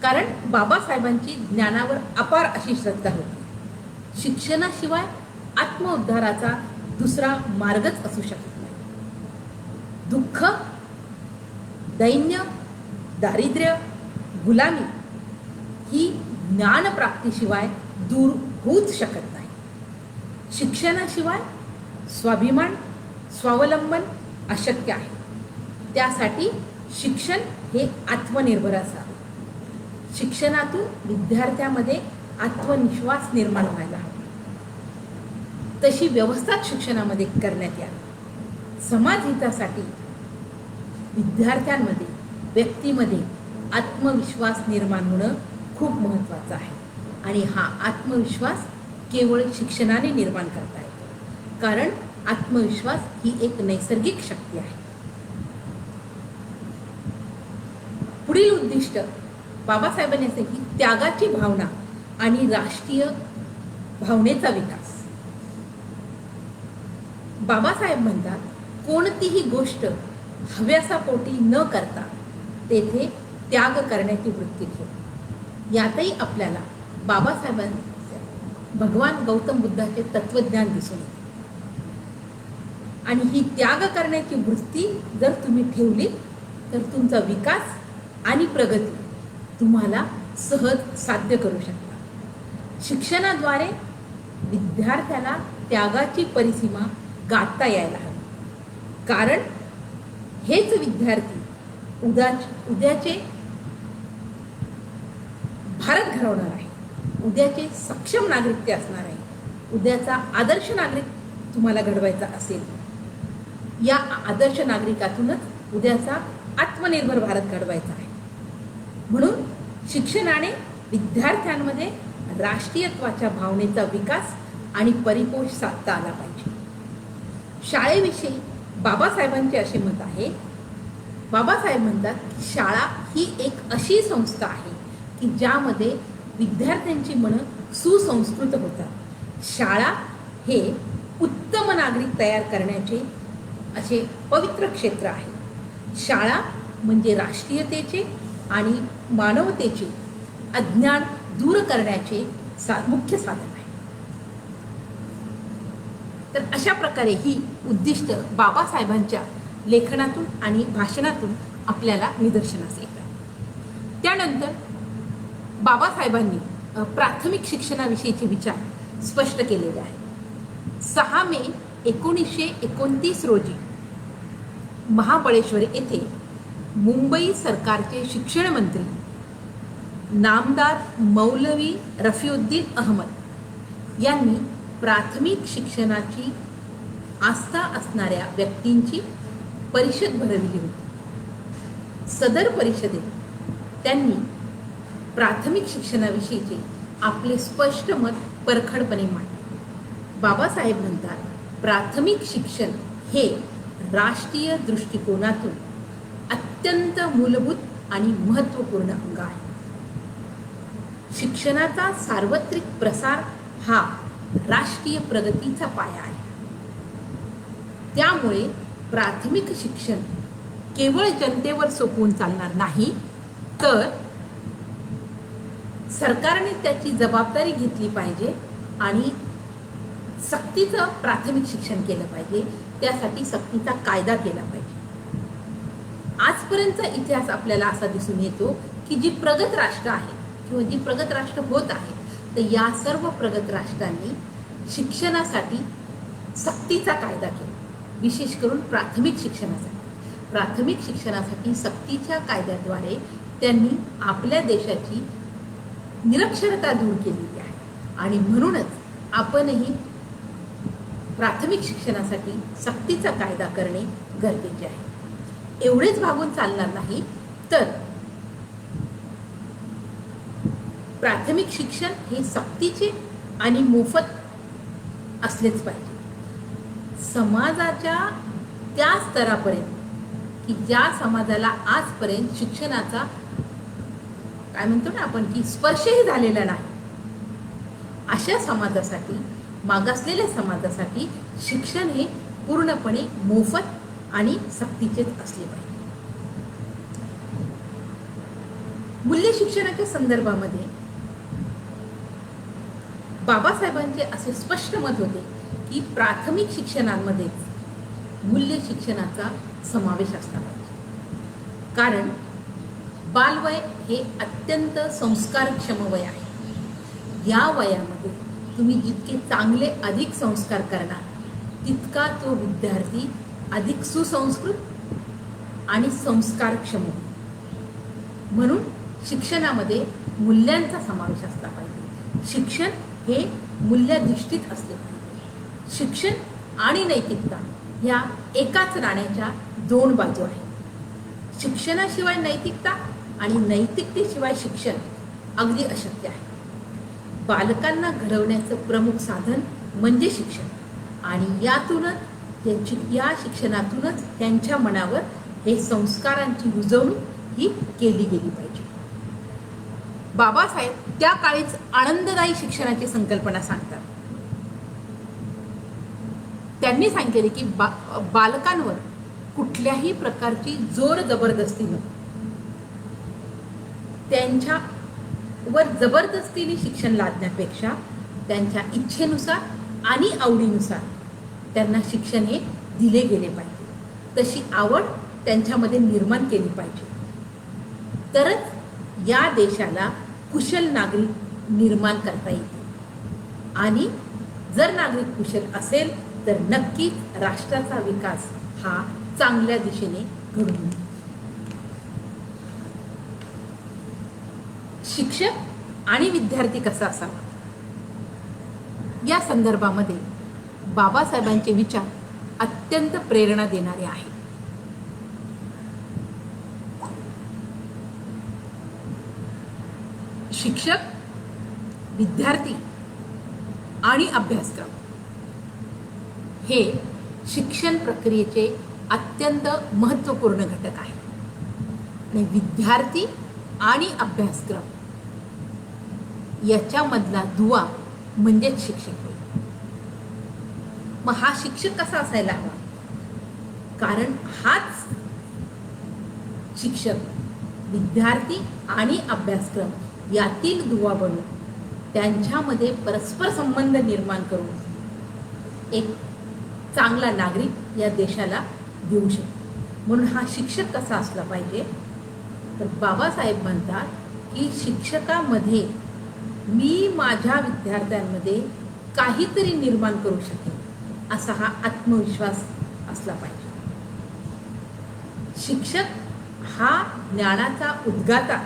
कारण बाबासाहेबांची ज्ञानावर अपार अशी श्रद्धा होती. शिक्षणाशिवाय आत्मउद्धाराचा दुसरा मार्गच असू शकत नाही. दुःख, दैन्य, दारिद्र्य, गुलामी ही ज्ञानप्राप्तीशिवाय दूर होऊच शकत नाही. शिक्षणाशिवाय स्वाभिमान, स्वावलंबन अशक्य आहे. त्यासाठी शिक्षण हे आत्मनिर्भर असावे. शिक्षणातून विद्यार्थ्यामध्ये आत्मविश्वास निर्माण व्हायला हवा. तशी व्यवस्था शिक्षणामध्ये करण्यात यावी. समाज हितासाठी विद्यार्थ्यांमध्ये, व्यक्तीमध्ये आत्मविश्वास निर्माण होणं खूप महत्त्वाचं आहे. आणि हा आत्मविश्वास केवळ शिक्षणाने निर्माण करता येतो. कारण आत्मविश्वास ही एक नैसर्गिक शक्ती आहे. पुढील उद्दिष्ट बाबासाहेबांनी असे की त्यागाची भावना आणि राष्ट्रीय भावनेचा विकास. बाबासाहेब म्हणतात, कोणतीही गोष्ट हव्यासापोटी न करता तेथे त्याग करण्याची वृत्ती ठेव. यातही आपल्याला बाबासाहेबांचे भगवान गौतम बुद्धाचे तत्वज्ञान दिसून येते. आणि ही त्याग करण्याची वृत्ती जर तुम्ही ठेवली तर तुमचा विकास आणि प्रगती तुम्हाला सहज साध्य करू शकता. शिक्षणाद्वारे विद्यार्थ्याला त्यागाची परिसीमा गाठता यायला हवी. कारण हेच विद्यार्थी उद्याचे भारत घडवणार आहे. उद्याचे सक्षम नागरिक ते असणार आहे. उद्याचा आदर्श नागरिक तुम्हाला घडवायचा असेल, या आदर्श नागरिकातूनच उद्याचा आत्मनिर्भर भारत घडवायचा आहे. म्हणून शिक्षणाने विद्यार्थ्यांमध्ये राष्ट्रीयत्वाच्या भावनेचा विकास आणि परिपोष साधता आला पाहिजे. शाळेविषयी बाबासाहेबांचे असे मत आहे. बाबासाहेब म्हणतात, शाळा ही एक अशी संस्था आहे की ज्यामध्ये विद्यार्थ्यांची मनं सुसंस्कृत होतात. शाळा हे उत्तम नागरिक तयार करण्याचे असे पवित्र क्षेत्र आहे. शाळा म्हणजे राष्ट्रीयतेचे आणि मानवतेचे अज्ञान दूर करण्याचे मुख्य साधन आहे. तर अशा प्रकारे ही उद्दिष्ट बाबासाहेबांच्या लेखनातून आणि भाषणातून आपल्याला निदर्शनास येतात. त्यानंतर बाबासाहेबांनी प्राथमिक शिक्षणाविषयीचे विचार स्पष्ट केलेले आहेत. 6 मे 1929 रोजी महाबळेश्वर येथे मुंबई सरकारचे शिक्षण मंत्री नामदार मौलवी रफीउद्दीन अहमद यांनी प्राथमिक शिक्षणाची आस्था असणाऱ्या व्यक्तींची परिषद भरवली होती. सदर परिषदेत त्यांनी प्राथमिक शिक्षणाविषयीचे आपले स्पष्ट मत परखडपणे मांडले. बाबासाहेब म्हणतात, प्राथमिक शिक्षण हे राष्ट्रीय दृष्टिकोनातून अत्यंत मूलभूत आणि महत्त्वपूर्ण अंग आहे. शिक्षणाचा सार्वत्रिक प्रसार हा राष्ट्रीय प्रगतीचा पाया आहे. त्यामुळे प्राथमिक शिक्षण केवळ जनतेवर सोपवून चालणार नाही, तर सरकारने त्याची जबाबदारी घेतली पाहिजे आणि सक्तीचं प्राथमिक शिक्षण केलं पाहिजे. त्यासाठी सक्तीचा कायदा केला पाहिजे. आजपर्यंतचा इतिहास आपल्याला असा दिसून येतो की जी प्रगत राष्ट्र आहे किंवा जी प्रगत राष्ट्र होत आहे, तर या सर्व प्रगत राष्ट्रांनी शिक्षणासाठी सक्तीचा कायदा केला. विशेष करून प्राथमिक शिक्षणासाठी. प्राथमिक शिक्षणासाठी सक्तीच्या कायद्याद्वारे त्यांनी आपल्या देशाची निरक्षरता दूर केलेली आहे. आणि म्हणूनच आपणही प्राथमिक शिक्षणासाठी सक्तीचा कायदा करणे गरजेचे आहे. एवढेच भागून चालणार नाही, तर प्राथमिक शिक्षण हे सक्तीचे आणि मोफत असलेच पाहिजे. समाजाच्या त्या स्तरापर्यंत की ज्या समाजाला आजपर्यंत शिक्षणाचा काय म्हणतो ना आपण की स्पर्शही झालेला नाही, अशा समाजासाठी, मागासलेल्या समाजासाठी शिक्षण हे पूर्णपणे मोफत आणि सक्तीचेच असले पाहिजे. मूल्य शिक्षणाच्या संदर्भामध्ये बाबासाहेबांचे असे स्पष्ट मत होते की प्राथमिक शिक्षणामध्ये मूल्य शिक्षणाचा समावेश असला पाहिजे. कारण बालवय हे अत्यंत संस्कारक्षम वय आहे. या वयामध्ये तुम्ही जितके चांगले अधिक संस्कार करणार तितका तो विद्यार्थी अधिक सुसंस्कृत आणि संस्कारक्षम होतो. म्हणून शिक्षणामध्ये मूल्यांचा समावेश असला पाहिजे. शिक्षण हे मूल्याधिष्ठित असले पाहिजे. शिक्षण आणि नैतिकता ह्या एकाच नाण्याच्या दोन बाजू आहेत. शिक्षणाशिवाय नैतिकता आणि नैतिकतेशिवाय शिक्षण अगदी अशक्य आहे. बालकांना घडवण्याचं प्रमुख साधन म्हणजे शिक्षण आणि या शिक्षणातूनच त्यांच्या मनावर हे संस्कारांची रुजवणूक ही केली गेली पाहिजे. बाबासाहेब त्या काळीच आनंददायी शिक्षणाची संकल्पना सांगतात. त्यांनी सांगितले की बालकांवर कुठल्याही प्रकारची जोर जबरदस्तीनं त्यांच्यावर जबरदस्तीने शिक्षण लादण्यापेक्षा त्यांच्या इच्छेनुसार आणि आवडीनुसार त्यांना शिक्षण हे दिले गेले पाहिजे. तशी आवड त्यांच्यामध्ये निर्माण केली पाहिजे. तरच या देशाला कुशल नागरिक निर्माण करता येतील. आणि जर नागरिक कुशल असेल तर नक्कीच राष्ट्राचा विकास हा चांगल्या दिशेने घडून येईल. शिक्षक आणि विद्यार्थी कसा असावा या संदर्भामध्ये बाबासाहेबांचे विचार अत्यंत प्रेरणा देणारे आहेत. शिक्षक, विद्यार्थी आणि अभ्यासक्रम हे शिक्षण प्रक्रियेचे अत्यंत महत्त्वपूर्ण घटक आहेत. आणि विद्यार्थी आणि अभ्यासक्रम याच्यामधला दुवा म्हणजेच शिक्षक होय. मग हा शिक्षक कसा असायला हवा? कारण हाच शिक्षक विद्यार्थी आणि अभ्यासक्रम यातील दुवा बनून त्यांच्यामध्ये परस्पर संबंध निर्माण करून एक चांगला नागरिक या देशाला देऊ शकतो. म्हणून हा शिक्षक कसा असला पाहिजे तर बाबासाहेब म्हणतात की शिक्षकामध्ये मी माझ्या विद्यार्थ्यांमध्ये काहीतरी निर्माण करू शकेन असा हा आत्मविश्वास असला पाहिजे. शिक्षक हा ज्ञानाचा उद्गाता,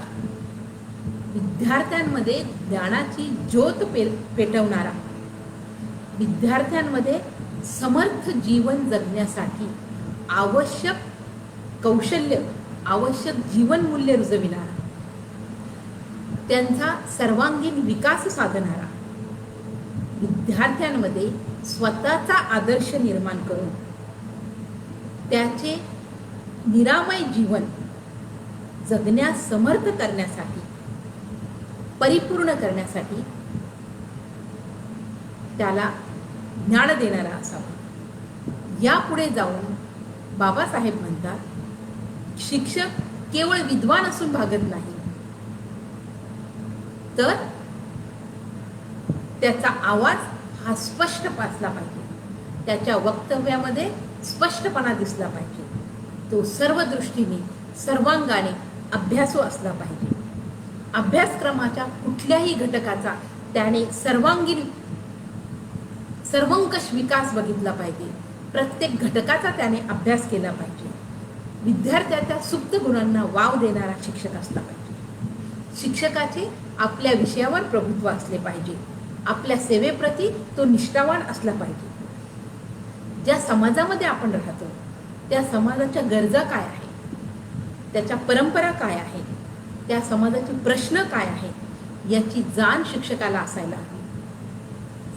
विद्यार्थ्यांमध्ये ज्ञानाची ज्योत पेटवणारा, विद्यार्थ्यांमध्ये समर्थ जीवन जगण्यासाठी आवश्यक कौशल्य, आवश्यक जीवनमूल्य रुजविणारा, त्यांचा सर्वांगीण विकास साधणारा, विद्यार्थ्यांमध्ये स्वतःचा आदर्श निर्माण करून त्याचे निरामय जीवन जगण्यास समर्थ करण्यासाठी, परिपूर्ण करण्यासाठी त्याला ज्ञान देणारा असावा. यापुढे जाऊन बाबासाहेब म्हणतात शिक्षक केवळ विद्वान असून भागत नाही, तर त्याचा आवाज हा स्पष्ट असला पाहिजे, त्याच्या वक्तव्यामध्ये स्पष्टपणा दिसला पाहिजे, तो सर्व दृष्टीने सर्वांगाने अभ्यासू असला पाहिजे. अभ्यासक्रमाच्या कुठल्याही घटकाचा त्याने सर्वंकष विकास बघितला पाहिजे. प्रत्येक घटकाचा त्याने अभ्यास केला पाहिजे. विद्यार्थ्याच्या सुप्त गुणांना वाव देणारा शिक्षक असला पाहिजे. शिक्षकाचे आपल्या विषयावर प्रभुत्व असले पाहिजे. आपल्या सेवेप्रती तो निष्ठावान असला पाहिजे. ज्या समाजामध्ये आपण राहतो त्या समाजाच्या गरजा काय आहेत, त्याच्या परंपरा काय आहेत, त्या समाजाचे प्रश्न काय आहेत याची जाण शिक्षकाला असायला हवी.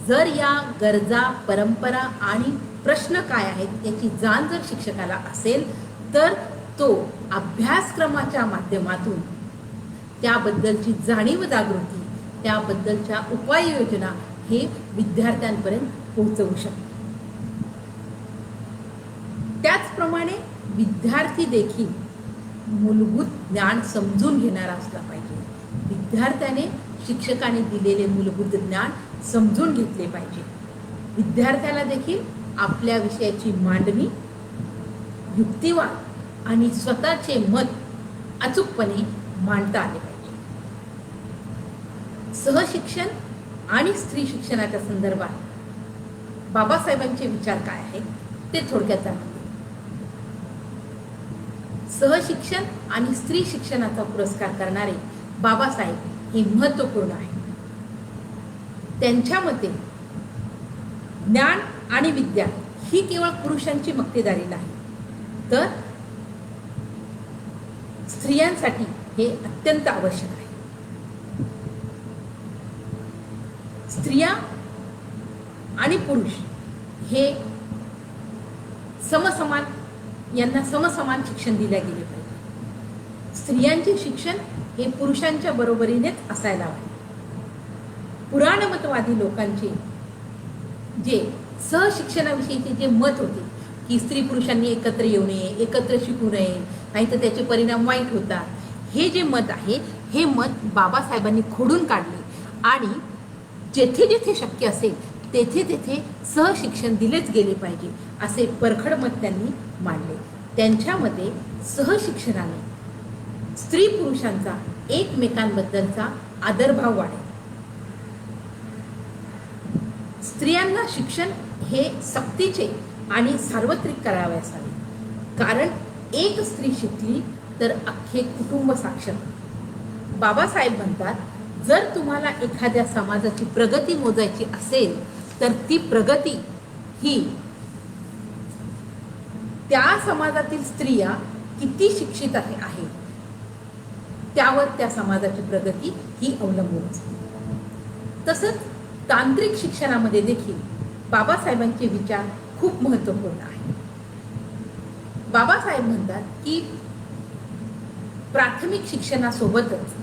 जर या गरजा, परंपरा आणि प्रश्न काय आहेत याची जाण जर शिक्षकाला असेल तर तो अभ्यासक्रमाच्या माध्यमातून त्याबद्दलची जाणीव जागृती, त्याबद्दलच्या उपाययोजना हे विद्यार्थ्यांपर्यंत पोहोचवू शकतो. त्याचप्रमाणे विद्यार्थी देखील मूलभूत ज्ञान समजून घेणारा असला पाहिजे. विद्यार्थ्याने शिक्षकाने दिलेले मूलभूत ज्ञान समजून घेतले पाहिजे. विद्यार्थ्याला देखील आपल्या विषयाची मांडणी, युक्तिवाद आणि स्वतःचे मत अचूकपणे मांडता आले पाहिजे. सहशिक्षण आणि स्त्री शिक्षणाच्या संदर्भात बाबासाहेबांचे विचार काय आहेत ते थोडक्यात जाणून घेऊ. सहशिक्षण आणि स्त्री शिक्षणाचा पुरस्कार करणारे बाबासाहेब हे महत्त्वपूर्ण आहे. त्यांच्या मते ज्ञान आणि विद्या ही केवळ पुरुषांची मक्तेदारी नाही, तर स्त्रियांसाठी हे अत्यंत आवश्यक आहे. स्त्रिया आणि पुरुष हे समसमान, यांना समसमान शिक्षण दिले गेले पाहिजे. स्त्रियांचे शिक्षण हे पुरुषांच्या बरोबरीनेच असायला हवे. पुराणमतवादी लोकांचे जे सहशिक्षणाविषयीचे जे मत होते की स्त्री पुरुषांनी एकत्र येऊ नये, एकत्र शिकू नये, नाहीतर त्याचे परिणाम वाईट होतात, हे जे मत आहे हे मत बाबासाहेबांनी खोडून काढले आणि जेथे जेथे शक्य असेल तेथे तेथे सहशिक्षण दिलेच गेले पाहिजे असे परखड मत त्यांनी मांडले. त्यांच्या मते सहशिक्षणाने स्त्री पुरुषांचा एकमेकांबद्दलचा आदरभाव वाढेल. स्त्रियांना शिक्षण हे सक्तीचे आणि सार्वत्रिक करावे असावे, कारण एक स्त्री शिकली तर अख्खे कुटुंब साक्षर. बाबासाहेब म्हणतात, जर तुम्हाला एखाद्या समाजाची प्रगती मोजायची असेल तर ती प्रगती ही त्या समाजातील स्त्रिया किती शिक्षित आहे त्यावर त्या समाजाची प्रगती ही अवलंबून असते. तसंच तांत्रिक शिक्षणामध्ये देखील बाबासाहेबांचे विचार खूप महत्त्वपूर्ण आहेत. बाबासाहेब म्हणतात की प्राथमिक शिक्षणासोबतच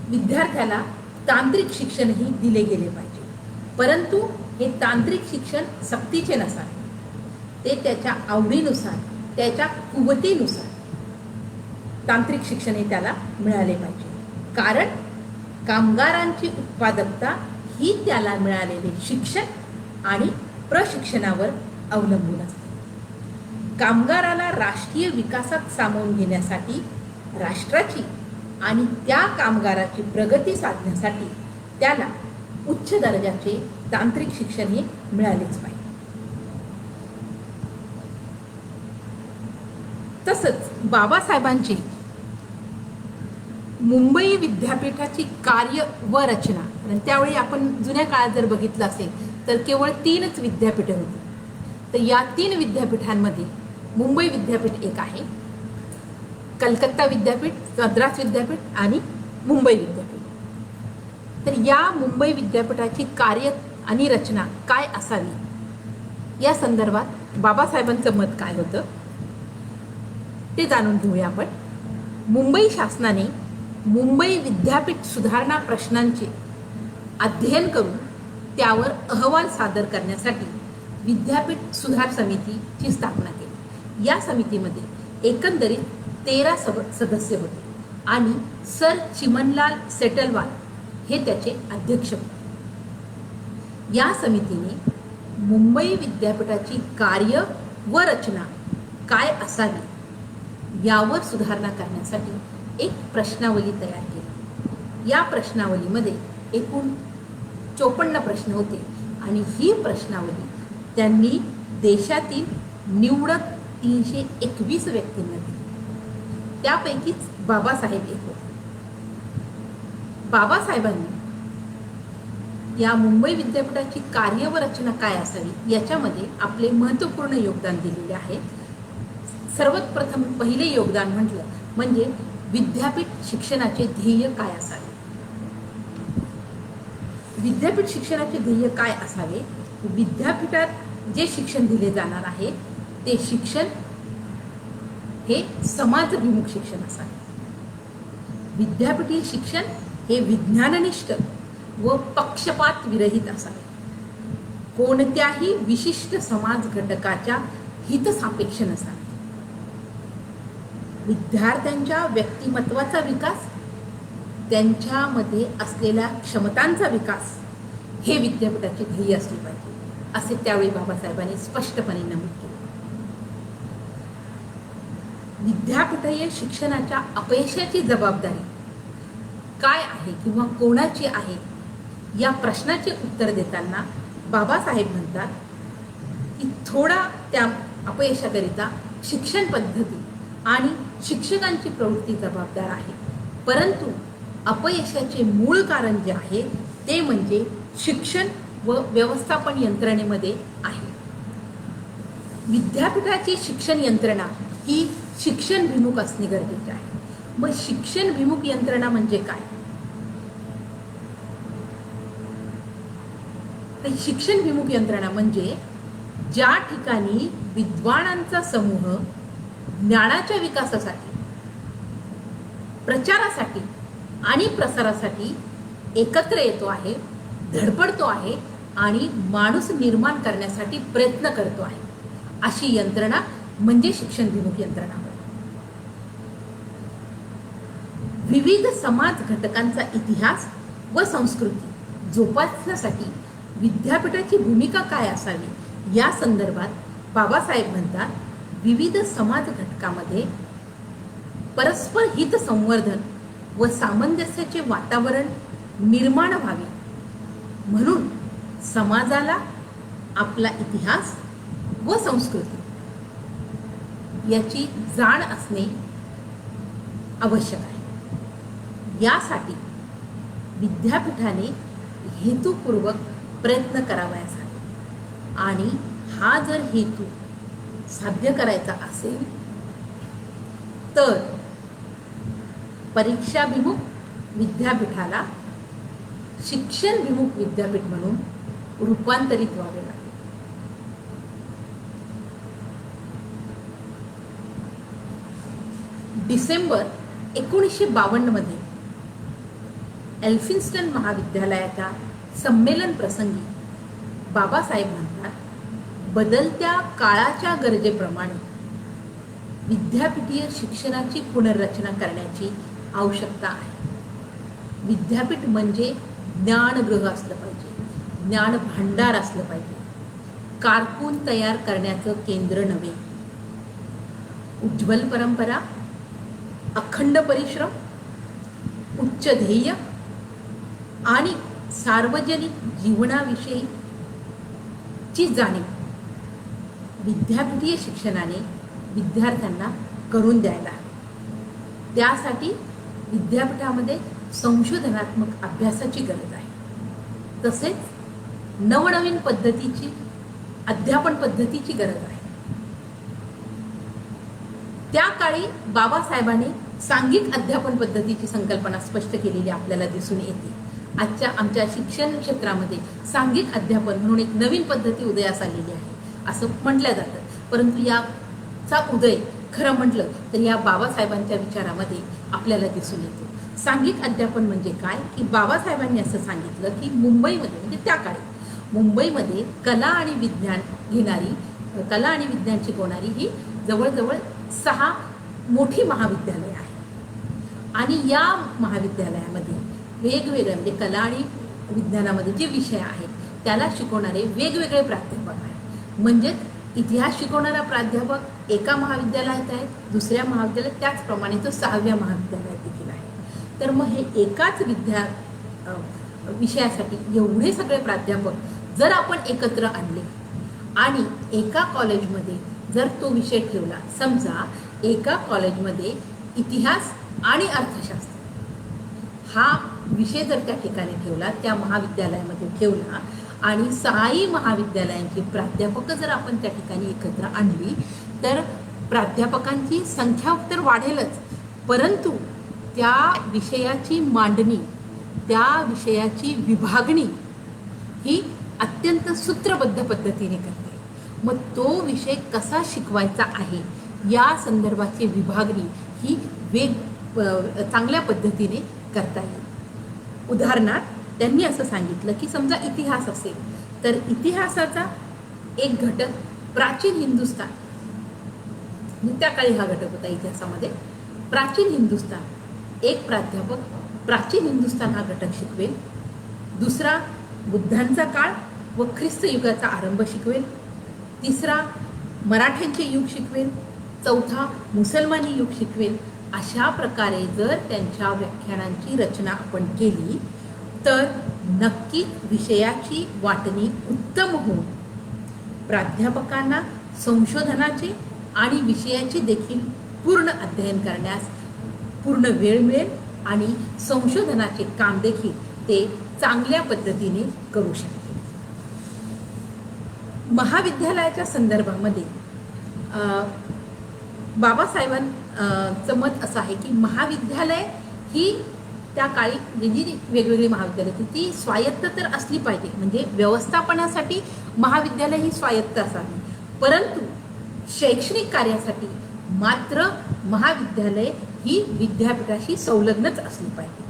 विद्यार्थ्याला तांत्रिक शिक्षणही दिले गेले पाहिजे, परंतु हे तांत्रिक शिक्षण सक्तीचे नसावे. ते त्याच्या आवडीनुसार, त्याच्या कुवतीनुसार तांत्रिक शिक्षण हे त्याला मिळाले पाहिजे, कारण कामगारांची उत्पादकता ही त्याला मिळालेले शिक्षण आणि प्रशिक्षणावर अवलंबून असते. कामगाराला राष्ट्रीय विकासात सामावून घेण्यासाठी, राष्ट्राची आणि त्या कामगाराची प्रगती साधण्यासाठी त्याला उच्च दर्जाचे तांत्रिक शिक्षण हे मिळालेच पाहिजे. तसंच बाबासाहेबांची मुंबई विद्यापीठाची कार्य व रचना, आणि त्यावेळी आपण जुन्या काळात जर बघितलं असेल तर केवळ 3च विद्यापीठे होती. तर या 3 विद्यापीठांमध्ये मुंबई विद्यापीठ एक आहे, कलकत्ता विद्यापीठ, मद्रास विद्यापीठ आणि मुंबई विद्यापीठ. तर या मुंबई विद्यापीठाची कार्य आणि रचना काय असावी या संदर्भात बाबासाहेबांचं मत काय होतं ते जाणून घेऊया आपण. मुंबई शासनाने मुंबई विद्यापीठ सुधारणा प्रश्नांचे अध्ययन करून त्यावर अहवाल सादर करण्यासाठी विद्यापीठ सुधार समितीची स्थापना केली. या समितीमध्ये एकंदरीत 13 सदस्य होते आणि सर चिमनलाल सेटलवाल हे त्याचे अध्यक्ष होते. या समितीने मुंबई विद्यापीठाची कार्य व रचना काय असावी यावर सुधारणा करण्यासाठी एक प्रश्नावली तयार केली. या प्रश्नावलीमध्ये एकूण 54 प्रश्न होते आणि ही प्रश्नावली त्यांनी देशातील निवडक 321 व्यक्तींना दिली. त्यापैकीच बाबासाहेब एक होते. बाबासाहेबांनी या मुंबई विद्यापीठाची कार्य व रचना काय असावी याच्यामध्ये आपले महत्त्वपूर्ण योगदान दिलेले आहे. सर्वात प्रथम पहिले योगदान म्हटलं म्हणजे विद्यापीठ शिक्षणाचे ध्येय काय असावे. विद्यापीठ शिक्षणाचे ध्येय काय असावे, विद्यापीठात जे शिक्षण दिले जाणार आहे ते शिक्षण हे समाजभिमुख शिक्षण असावे. विद्यापीठीय शिक्षण हे विज्ञाननिष्ठ व पक्षपात विरहित असावे. कोणत्याही विशिष्ट समाज घटकाच्या हितसापेक्ष नसावे. विद्यार्थ्यांच्या व्यक्तिमत्वाचा विकास, त्यांच्यामध्ये असलेल्या क्षमतांचा विकास हे विद्यापीठाचे ध्येय असले पाहिजे, असे त्यावेळी बाबासाहेबांनी स्पष्टपणे नमूद केले. विद्यापीठीय शिक्षणाच्या अपयशाची जबाबदारी काय आहे किंवा कोणाची आहे या प्रश्नाचे उत्तर देताना बाबासाहेब म्हणतात की थोडा त्या अपयशाकरिता शिक्षण पद्धती आणि शिक्षकांची प्रवृत्ती जबाबदार आहे, परंतु अपयशाचे मूळ कारण जे आहे ते म्हणजे शिक्षण व व्यवस्थापन यंत्रणेमध्ये आहे. विद्यापीठाची शिक्षण यंत्रणा ही शिक्षणभिमुख असणे गरजेचे आहे. मग शिक्षणभिमुख यंत्रणा म्हणजे काय? शिक्षणभिमुख यंत्रणा म्हणजे ज्या ठिकाणी विद्वानांचा समूह ज्ञानाच्या विकासासाठी, प्रचारासाठी आणि प्रसारासाठी एकत्र येतो आहे, धडपडतो आहे आणि माणूस निर्माण करण्यासाठी प्रयत्न करतो आहे, अशी यंत्रणा म्हणजे शिक्षणभिमुख यंत्रणा. विविध समाज घटकांचा इतिहास व संस्कृती जोपासण्यासाठी विद्यापीठाची भूमिका काय असावी या संदर्भात बाबासाहेब म्हणतात, विविध समाज घटकामध्ये परस्पर हित संवर्धन व सामंजस्याचे वातावरण निर्माण व्हावे म्हणून समाजाला आपला इतिहास व संस्कृती याची जाण असणे आवश्यक आहे. यासाठी विद्यापीठाने हेतुपूर्वक प्रयत्न करावयास हवे आणि हा जर हेतू साध्य करायचा असेल तर परीक्षाभिमुख विद्यापीठाला शिक्षणभिमुख विद्यापीठ म्हणून रूपांतरित व्हावे लागेल. डिसेंबर 1952 मध्ये एल्फिन्स्टन महाविद्यालयाच्या संमेलन प्रसंगी बाबासाहेब म्हणतात, बदलत्या काळाच्या गरजेप्रमाणे विद्यापीठीय शिक्षणाची पुनर्रचना करण्याची आवश्यकता आहे. विद्यापीठ म्हणजे ज्ञानगृह असलं पाहिजे, ज्ञान भांडार असलं पाहिजे, कारकून तयार करण्याचं केंद्र नव्हे. उज्ज्वल परंपरा, अखंड परिश्रम, उच्च ध्येय आणि सार्वजनिक जीवनाविषयीची जाणीव विद्यापीठीय शिक्षणाने विद्यार्थ्यांना करून द्यायला हवी. त्यासाठी विद्यापीठामध्ये संशोधनात्मक अभ्यासाची गरज आहे. तसेच नवनवीन पद्धतीची अध्यापन पद्धतीची गरज आहे. त्या काळी बाबासाहेबांनी सांघिक अध्यापन पद्धतीची संकल्पना स्पष्ट केलेली आपल्याला दिसून येते. आमच्या शिक्षण क्षेत्रामध्ये सांघिक अध्यापन म्हणून एक नवीन पद्धती उदयास आलेली आहे असं म्हटलं जातं, परंतु याचा उदय खरं म्हटलं तर या बाबासाहेबांच्या विचारामध्ये आपल्याला दिसून येतो. सांघिक अध्यापन म्हणजे काय की बाबासाहेबांनी असं सांगितलं की मुंबईमध्ये म्हणजे त्या काळी मुंबईमध्ये कला आणि विज्ञान शिकवणारी ही जवळजवळ 6 मोठी महाविद्यालये आहेत आणि या महाविद्यालयामध्ये वेगवेगळे म्हणजे कला आणि विज्ञानामध्ये जे विषय आहेत त्याला शिकवणारे वेगवेगळे प्राध्यापक आहेत. म्हणजेच इतिहास शिकवणारा प्राध्यापक एका महाविद्यालयात आहे, दुसऱ्या महाविद्यालयात, त्याचप्रमाणे तो 6व्या महाविद्यालयात देखील आहे. तर मग हे एकाच विषयासाठी एवढे सगळे प्राध्यापक जर आपण एकत्र आणले आणि एका कॉलेजमध्ये जर तो विषय ठेवला, समजा एका कॉलेजमध्ये इतिहास आणि अर्थशास्त्र हा विषय जर त्या ठिकाणी ठेवला, त्या महाविद्यालयामध्ये ठेवला आणि 6ही महाविद्यालयांची प्राध्यापक जर आपण त्या ठिकाणी एकत्र आणली तर प्राध्यापकांची संख्या तर वाढेलच, परंतु त्या विषयाची मांडणी, त्या विषयाची विभागणी ही अत्यंत सूत्रबद्ध पद्धतीने करते. मग तो विषय कसा शिकवायचा आहे या संदर्भाची विभागणी ही चांगल्या पद्धतीने करता येईल. उदाहरणार्थ त्यांनी असं सांगितलं की समजा इतिहास असेल तर इतिहासाचा एक घटक प्राचीन हिंदुस्थान, त्या काळी हा घटक होता इतिहासामध्ये. प्राचीन हिंदुस्थान एक प्राध्यापक प्राचीन हिंदुस्थान हा घटक शिकवेल. दुसरा बुद्धांचा काळ व ख्रिस्त युगाचा आरंभ शिकवेल. तिसरा मराठ्यांचे युग शिकवेल. चौथा मुसलमानी युग शिकवेल. अशा प्रकारे जर त्यांच्या व्याख्यानांची रचना आपण केली तर नक्कीच विषयाची वाटणी उत्तम होऊन प्राध्यापकांना संशोधनाचे आणि विषयाचे देखील पूर्ण अध्ययन करण्यास पूर्ण वेळ मिळेल आणि संशोधनाचे काम देखील ते चांगल्या पद्धतीने करू शकतील. महाविद्यालयाच्या संदर्भामध्ये बाबासाहेबांचं मत असं आहे की महाविद्यालय ही त्या काळी जी वेगवेगळी महाविद्यालय होती ती स्वायत्त तर असली पाहिजे, म्हणजे व्यवस्थापनासाठी महाविद्यालय ही स्वायत्त असावी, परंतु शैक्षणिक कार्यासाठी मात्र महाविद्यालय ही विद्यापीठाशी संलग्नच असली पाहिजे.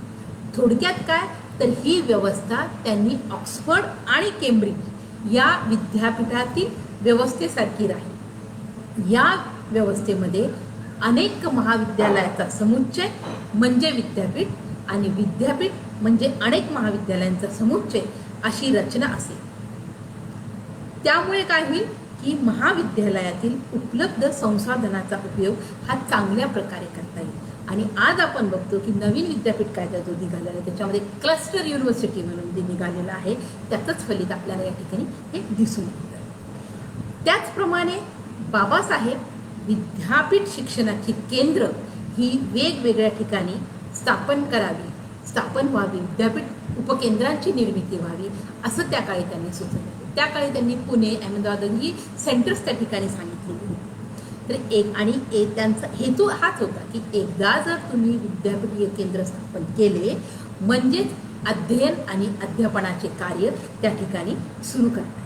थोडक्यात काय तर ही व्यवस्था त्यांनी ऑक्सफर्ड आणि केम्ब्रिज या विद्यापीठातील व्यवस्थेसारखी राहील. या व्यवस्थेमध्ये अनेक महाविद्यालयाचा समुच्चय म्हणजे विद्यापीठ आणि विद्यापीठ म्हणजे अनेक महाविद्यालयांचा समुच्चय अशी रचना असेल. त्यामुळे काय होईल की महाविद्यालयातील उपलब्ध संसाधनाचा उपयोग हा चांगल्या प्रकारे करता येईल. आणि आज आपण बघतो की नवीन विद्यापीठ कायदा जो निघालेला आहे त्याच्यामध्ये क्लस्टर युनिव्हर्सिटी म्हणून जे निघालेलं आहे त्याचंच फलित आपल्याला या ठिकाणी हे दिसून येतं. त्याचप्रमाणे बाबासाहेब विद्यापीठ शिक्षणाची केंद्र ही वेगवेगळ्या ठिकाणी स्थापन व्हावी, विद्यापीठ उपकेंद्रांची निर्मिती व्हावी असं त्या काळी त्यांनी सुचवलं. त्या काळी त्यांनी पुणे, अहमदाबाद ही सेंटर्स त्या ठिकाणी सांगितलेली होती. तर त्यांचा हेतू हाच होता की एकदा जर तुम्ही विद्यापीठीय केंद्र स्थापन केले म्हणजेच अध्ययन आणि अध्यापनाचे कार्य त्या ठिकाणी सुरू करतात.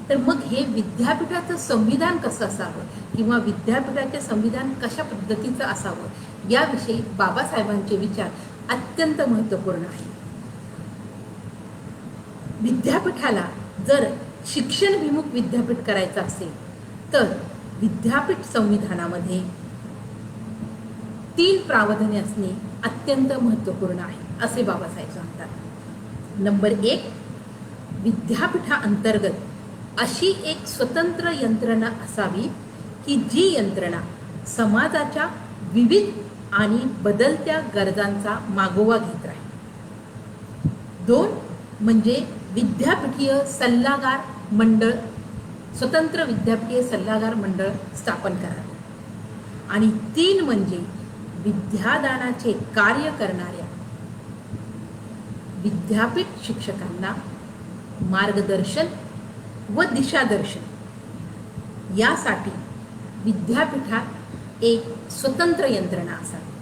तर मग हे विद्यापीठाचं संविधान कसं असावं किंवा विद्यापीठाचे संविधान कशा पद्धतीचं असावं याविषयी बाबासाहेबांचे विचार अत्यंत महत्त्वपूर्ण आहे. विद्यापीठाला जर शिक्षणभिमुख विद्यापीठ करायचं असेल तर विद्यापीठ संविधानामध्ये 3 प्रावधाने असणे अत्यंत महत्त्वपूर्ण आहे असे बाबासाहेब सांगतात. नंबर 1, विद्यापीठाअंतर्गत अशी एक स्वतंत्र यंत्रणा असावी की जी यंत्रणा समाजाच्या विविध आणि बदलत्या गरजांचा मागोवा घेत राहील. 2 म्हणजे विद्यापीठीय सल्लागार मंडळ, स्वतंत्र विद्यापीठीय सल्लागार मंडळ स्थापन करावे. आणि 3 म्हणजे विद्यादानाचे कार्य करणाऱ्या विद्यापीठ शिक्षकांना मार्गदर्शन व दिशादर्शन यासाठी विद्यापीठात एक स्वतंत्र यंत्रणा असावी.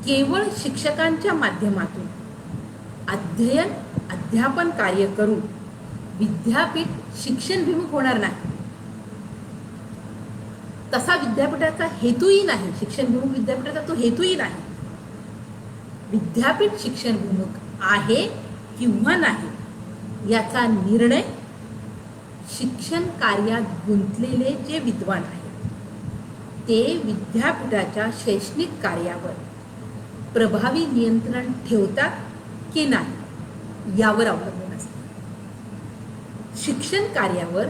केवळ शिक्षकांच्या माध्यमातून अध्ययन अध्यापन कार्य करून विद्यापीठ शिक्षणभिमुख होणार नाही. तसा विद्यापीठाचा हेतूही नाही, शिक्षणभिमुख विद्यापीठाचा तो हेतूही नाही. विद्यापीठ शिक्षणभिमुख आहे किंवा नाही याचा निर्णय शिक्षण कार्यात गुंतलेले जे विद्वान आहेत ते विद्यापीठाच्या शैक्षणिक कार्यावर प्रभावी नियंत्रण ठेवतात की नाही यावर अवलंबून असते. शिक्षण कार्यावर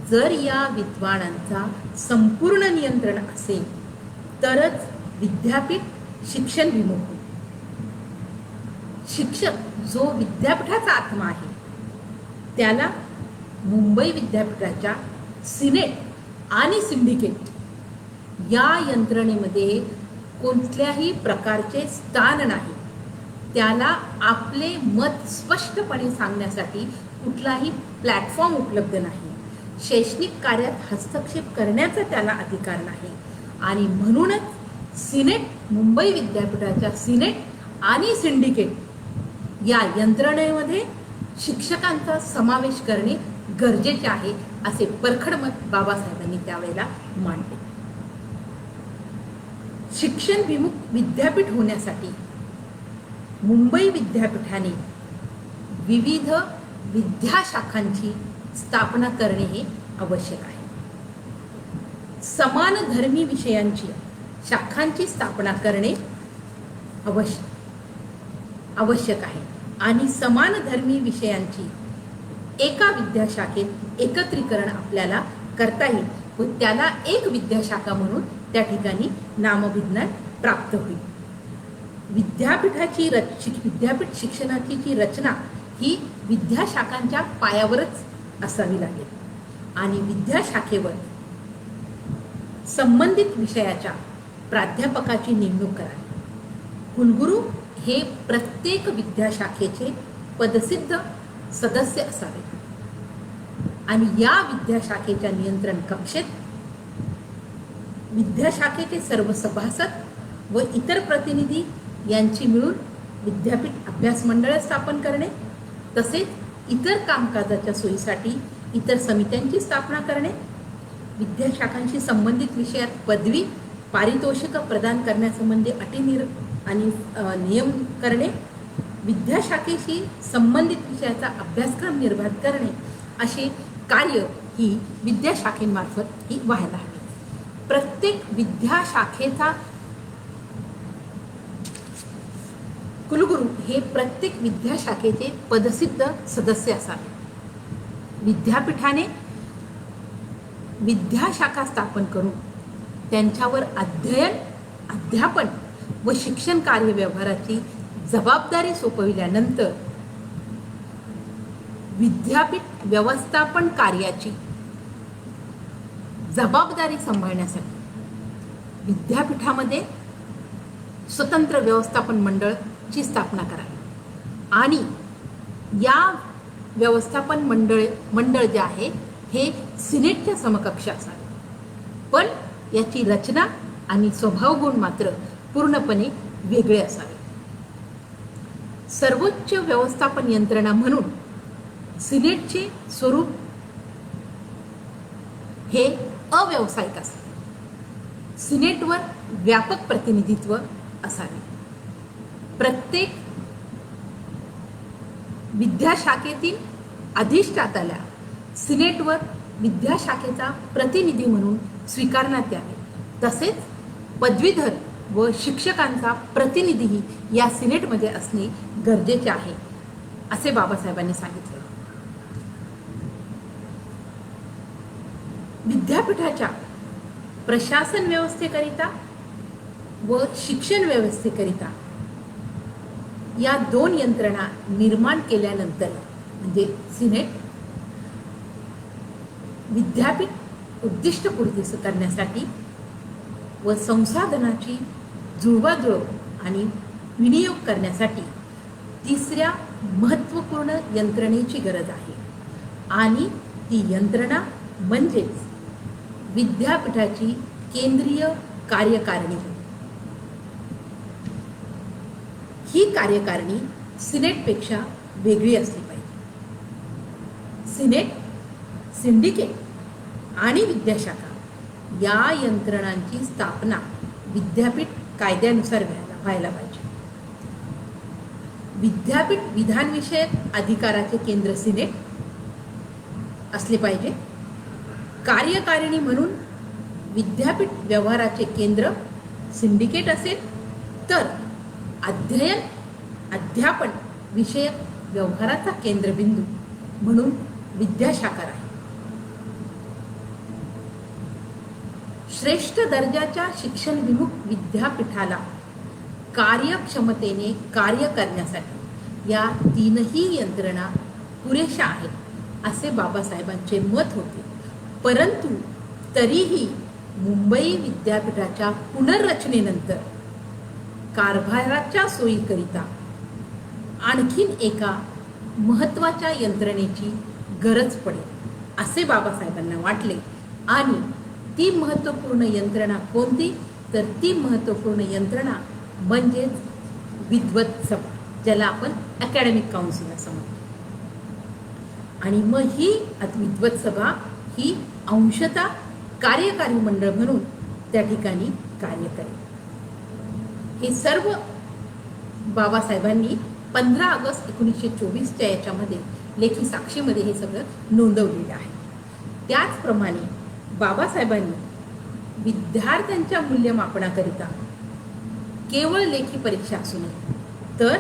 जर या विद्वानांचा संपूर्ण नियंत्रण असेल तरच विद्यापीठ शिक्षणभिमुख होईल. शिक्षक जो विद्यापीठाचा आत्मा आहे त्याला मुंबई विद्यापीठाच्या सिनेट आणि सिंडिकेट या यंत्रणेमध्ये कोणत्याही प्रकारचे स्थान नाही. त्याला आपले मत स्पष्टपणे सांगण्यासाठी कुठलाही प्लॅटफॉर्म उपलब्ध नाही. शैक्षणिक कार्यात हस्तक्षेप करण्याचा त्याला अधिकार नाही. आणि म्हणूनच सिनेट, मुंबई विद्यापीठाच्या सिनेट आणि सिंडिकेट या यंत्रणेमध्ये शिक्षकांचा समावेश करणे गरजेचे आहे असे परखड मत बाबासाहेबांनी त्यावेळेला मांडले. शिक्षणभिमुख विद्यापीठ होण्यासाठी मुंबई विद्यापीठाने विविध विद्याशाखांची स्थापना करणे हे आवश्यक आहे. समान धर्मी विषयांची शाखांची स्थापना करणे आवश्यक आहे आणि समान धर्मी विषयांची एका विद्याशाखेत एकत्रीकरण आपल्याला करता येईल व त्याला एक विद्याशाखा म्हणून त्या ठिकाणी नामविज्ञान प्राप्त होईल. विद्यापीठ शिक्षणाची जी रचना ही विद्याशाखांच्या पायावरच असावी लागेल आणि विद्याशाखेवर संबंधित विषयाच्या प्राध्यापकाची नेमणूक करावी. कुलगुरू हे प्रत्येक विद्याशाखेचे पदसिद्ध सदस्य असावे आणि या विद्याशाखेच्या नियंत्रण कक्षेत विद्याशाखेचे सर्व सभासद व इतर प्रतिनिधी यांची मिळून विद्यापीठ अभ्यास मंडळ स्थापन करणे, तसेच इतर कामकाजाच्या सोयीसाठी इतर समित्यांची स्थापना करणे, विद्याशाखांशी संबंधित विषयात पदवी पारितोषिक प्रदान करण्यासंबंधी अटी आणि नियम करणे, विद्याशाखेशी संबंधित विषयाचा अभ्यासक्रम निर्माण करणे असे कार्य ही विद्याशाखेमार्फत ही व्हायला हवी. प्रत्येक विद्याशाखेचा कुलगुरू हे प्रत्येक विद्याशाखेचे पदसिद्ध सदस्य असावे. विद्यापीठाने विद्याशाखा स्थापन करून त्यांच्यावर अध्ययन, अध्यापन व शिक्षण कार्य व्यवहाराची जबाबदारी सोपविल्यानंतर विद्यापीठ व्यवस्थापन कार्याची जबाबदारी सांभाळण्यासाठी विद्यापीठामध्ये स्वतंत्र व्यवस्थापन मंडळाची स्थापना करावी आणि या व्यवस्थापन मंडळ जे आहे हे सिनेटच्या समकक्ष असावे, पण याची रचना आणि स्वभावगुण मात्र पूर्णपणे वेगळे असावे. सर्वोच्च व्यवस्थापन यंत्रणा म्हणून सिनेटचे स्वरूप हे अव्यावसायिक असावे. सिनेटवर व्यापक प्रतिनिधित्व असावे. प्रत्येक विद्याशाखेतील अधिष्ठात्याला सिनेटवर विद्याशाखेचा प्रतिनिधी म्हणून स्वीकारण्यात यावे. तसेच पदवीधर व शिक्षकांचा प्रतिनिधीही या सिनेटमध्ये असणे गरजेचे आहे असे बाबासाहेबांनी सांगितले. विद्यापीठाच्या प्रशासन व्यवस्थेकरिता व शिक्षण व्यवस्थेकरिता या दोन यंत्रणा निर्माण केल्यानंतर म्हणजे सिनेट विद्यापीठ उद्दिष्टपूर्ती करण्यासाठी व संसाधनाची जुळवाजुळव आणि विनियोग करण्यासाठी तिसऱ्या महत्त्वपूर्ण यंत्रणेची गरज आहे आणि ती यंत्रणा म्हणजेच विद्यापीठाची केंद्रीय कार्यकारिणी. ही कार्यकारिणी सिनेटपेक्षा वेगळी असली पाहिजे. सिनेट, सिंडिकेट आणि विद्याशाखा या यंत्रणांची स्थापना विद्यापीठ कायद्यानुसार व्हायला पाहिजे. विद्यापीठ विधानविषयक अधिकाराचे केंद्र सिनेट असले पाहिजे. कार्यकारिणी म्हणून विद्यापीठ व्यवहाराचे केंद्र सिंडिकेट असेल तर अध्ययन, अध्यापन विषयक व्यवहाराचा केंद्रबिंदू म्हणून विद्याशाखा आहे. श्रेष्ठ दर्जाच्या शिक्षणभिमुख विद्यापीठाला कार्यक्षमतेने कार्य करण्यासाठी या तीनही यंत्रणा पुरेशा आहेत असे बाबासाहेबांचे मत होते. परंतु तरीही मुंबई विद्यापीठाच्या पुनर्रचनेनंतर कारभाराच्या सोयीकरिता आणखीन एका महत्त्वाच्या यंत्रणेची गरज पडेल असे बाबासाहेबांना वाटले आणि ती महत्त्वपूर्ण यंत्रणा कोणती तर ती महत्त्वपूर्ण यंत्रणा म्हणजेच विद्वत सभा, ज्याला आपण अकॅडमिक काउन्सिल असं म्हणतो. आणि मग ही विद्वत सभा ही अंशतः कार्यकारी मंडळ म्हणून त्या ठिकाणी कार्य करेल. हे सर्व बाबासाहेबांनी 15 ऑगस्ट 1924च्या याच्यामध्ये लेखी साक्षीमध्ये हे सगळं नोंदवलेलं आहे. त्याचप्रमाणे बाबासाहेबांनी विद्यार्थ्यांच्या मूल्यमापनाकरिता केवळ लेखी परीक्षा असू नये, तर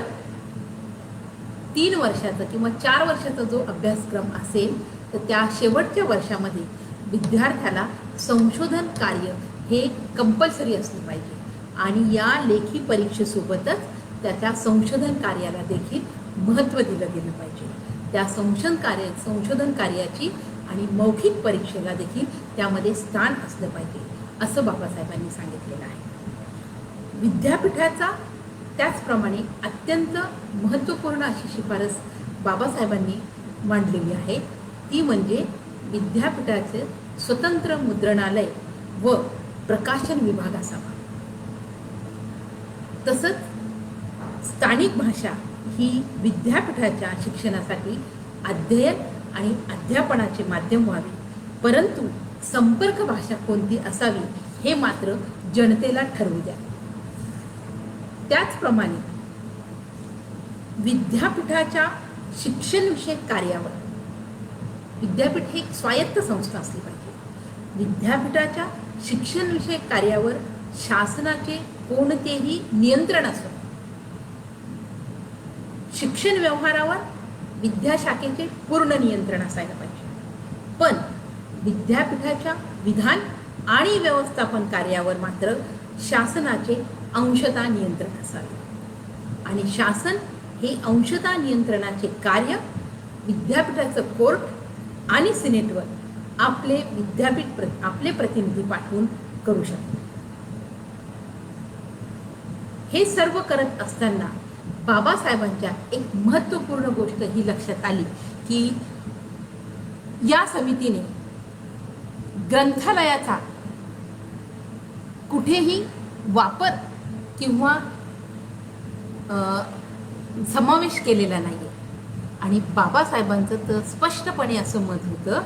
3 वर्षाचा किंवा 4 वर्षाचा जो अभ्यासक्रम असेल तर त्या शेवटच्या वर्षामध्ये विद्यार्थ्याला संशोधन कार्य हे कंपल्सरी असलं पाहिजे आणि या लेखी परीक्षेसोबतच त्याच्या संशोधन कार्याला देखील महत्त्व दिलं गेलं पाहिजे. त्या संशोधन कार्याची आणि मौखिक परीक्षेला देखील त्यामध्ये स्थान असलं पाहिजे असं बाबासाहेबांनी सांगितलेलं आहे. विद्यापीठाचा त्याचप्रमाणे अत्यंत महत्त्वपूर्ण अशी शिफारस बाबासाहेबांनी मांडलेली आहे, ती म्हणजे विद्यापीठाचे स्वतंत्र मुद्रणालय व प्रकाशन विभाग असावा. तसंच स्थानिक भाषा ही विद्यापीठाच्या शिक्षणासाठी अध्ययन आणि अध्यापनाचे माध्यम व्हावे, परंतु संपर्क भाषा कोणती असावी हे मात्र जनतेला ठरवू द्या. त्याचप्रमाणे विद्यापीठाच्या शिक्षणविषयक कार्यावर, विद्यापीठ ही एक स्वायत्त संस्था असली पाहिजे, विद्यापीठाच्या शिक्षणविषयक कार्यावर शासनाचे कोणतेही नियंत्रण असो. शिक्षण व्यवहारावर विद्याशाखेचे पूर्ण नियंत्रण असायला पाहिजे, पण विद्यापीठाच्या विधान आणि व्यवस्थापन कार्यावर मात्र शासनाचे अंशतः नियंत्रण असावे आणि शासन हे अंशतः नियंत्रणाचे कार्य विद्यापीठाचं कोर्ट आणि सिनेटवर आपले प्रतिनिधी पाठवून करू शकते. हे सर्व करत असताना बाबासाहेबांच्या एक महत्त्वपूर्ण गोष्ट ही लक्षात आली की या समितीने ग्रंथालयाचा कुठेही वापर किंवा समावेश केलेला नाही आणि बाबासाहेबांचं तर स्पष्टपणे असं मत होतं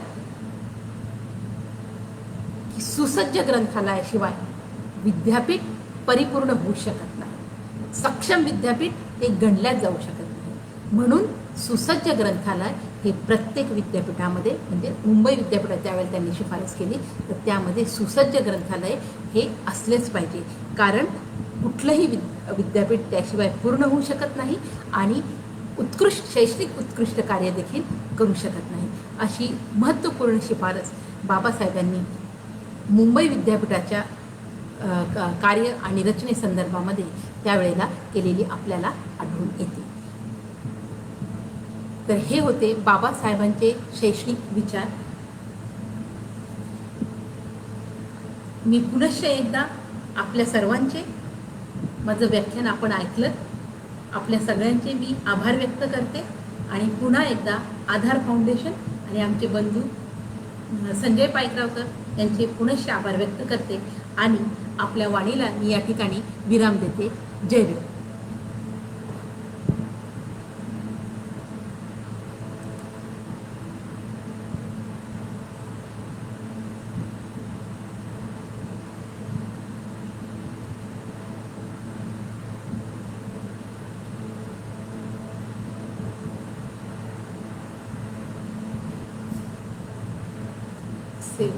की सुसज्ज ग्रंथालयाशिवाय विद्यापीठ परिपूर्ण होऊ शकत नाही, सक्षम विद्यापीठ हे गणल्याच जाऊ शकत नाही. म्हणून सुसज्ज ग्रंथालय हे प्रत्येक विद्यापीठामध्ये, म्हणजे मुंबई विद्यापीठात त्यावेळेला त्यांनी शिफारस केली तर त्यामध्ये सुसज्ज ग्रंथालय हे असलेच पाहिजे, कारण कुठलंही विद्यापीठ त्याशिवाय पूर्ण होऊ शकत नाही आणि शैक्षणिक उत्कृष्ट कार्य देखील करू शकत नाही. अशी महत्त्वपूर्ण शिफारस बाबासाहेबांनी मुंबई विद्यापीठाच्या कार्य आणि रचनेसंदर्भामध्ये त्यावेळेला केलेली आपल्याला आढळून येते. तर हे होते बाबासाहेबांचे शैक्षणिक विचार. मी पुनश्च एकदा आपल्या सर्वांचे, माझं व्याख्यान आपण ऐकलं, आपल्या सगळ्यांचे मी आभार व्यक्त करते आणि पुन्हा एकदा आधार फाउंडेशन आणि आमचे बंधू संजय पायकरावकर यांचे पुनश्च आभार व्यक्त करते आणि आपल्या वाणीला मी या ठिकाणी विराम देते. जय देव. सेव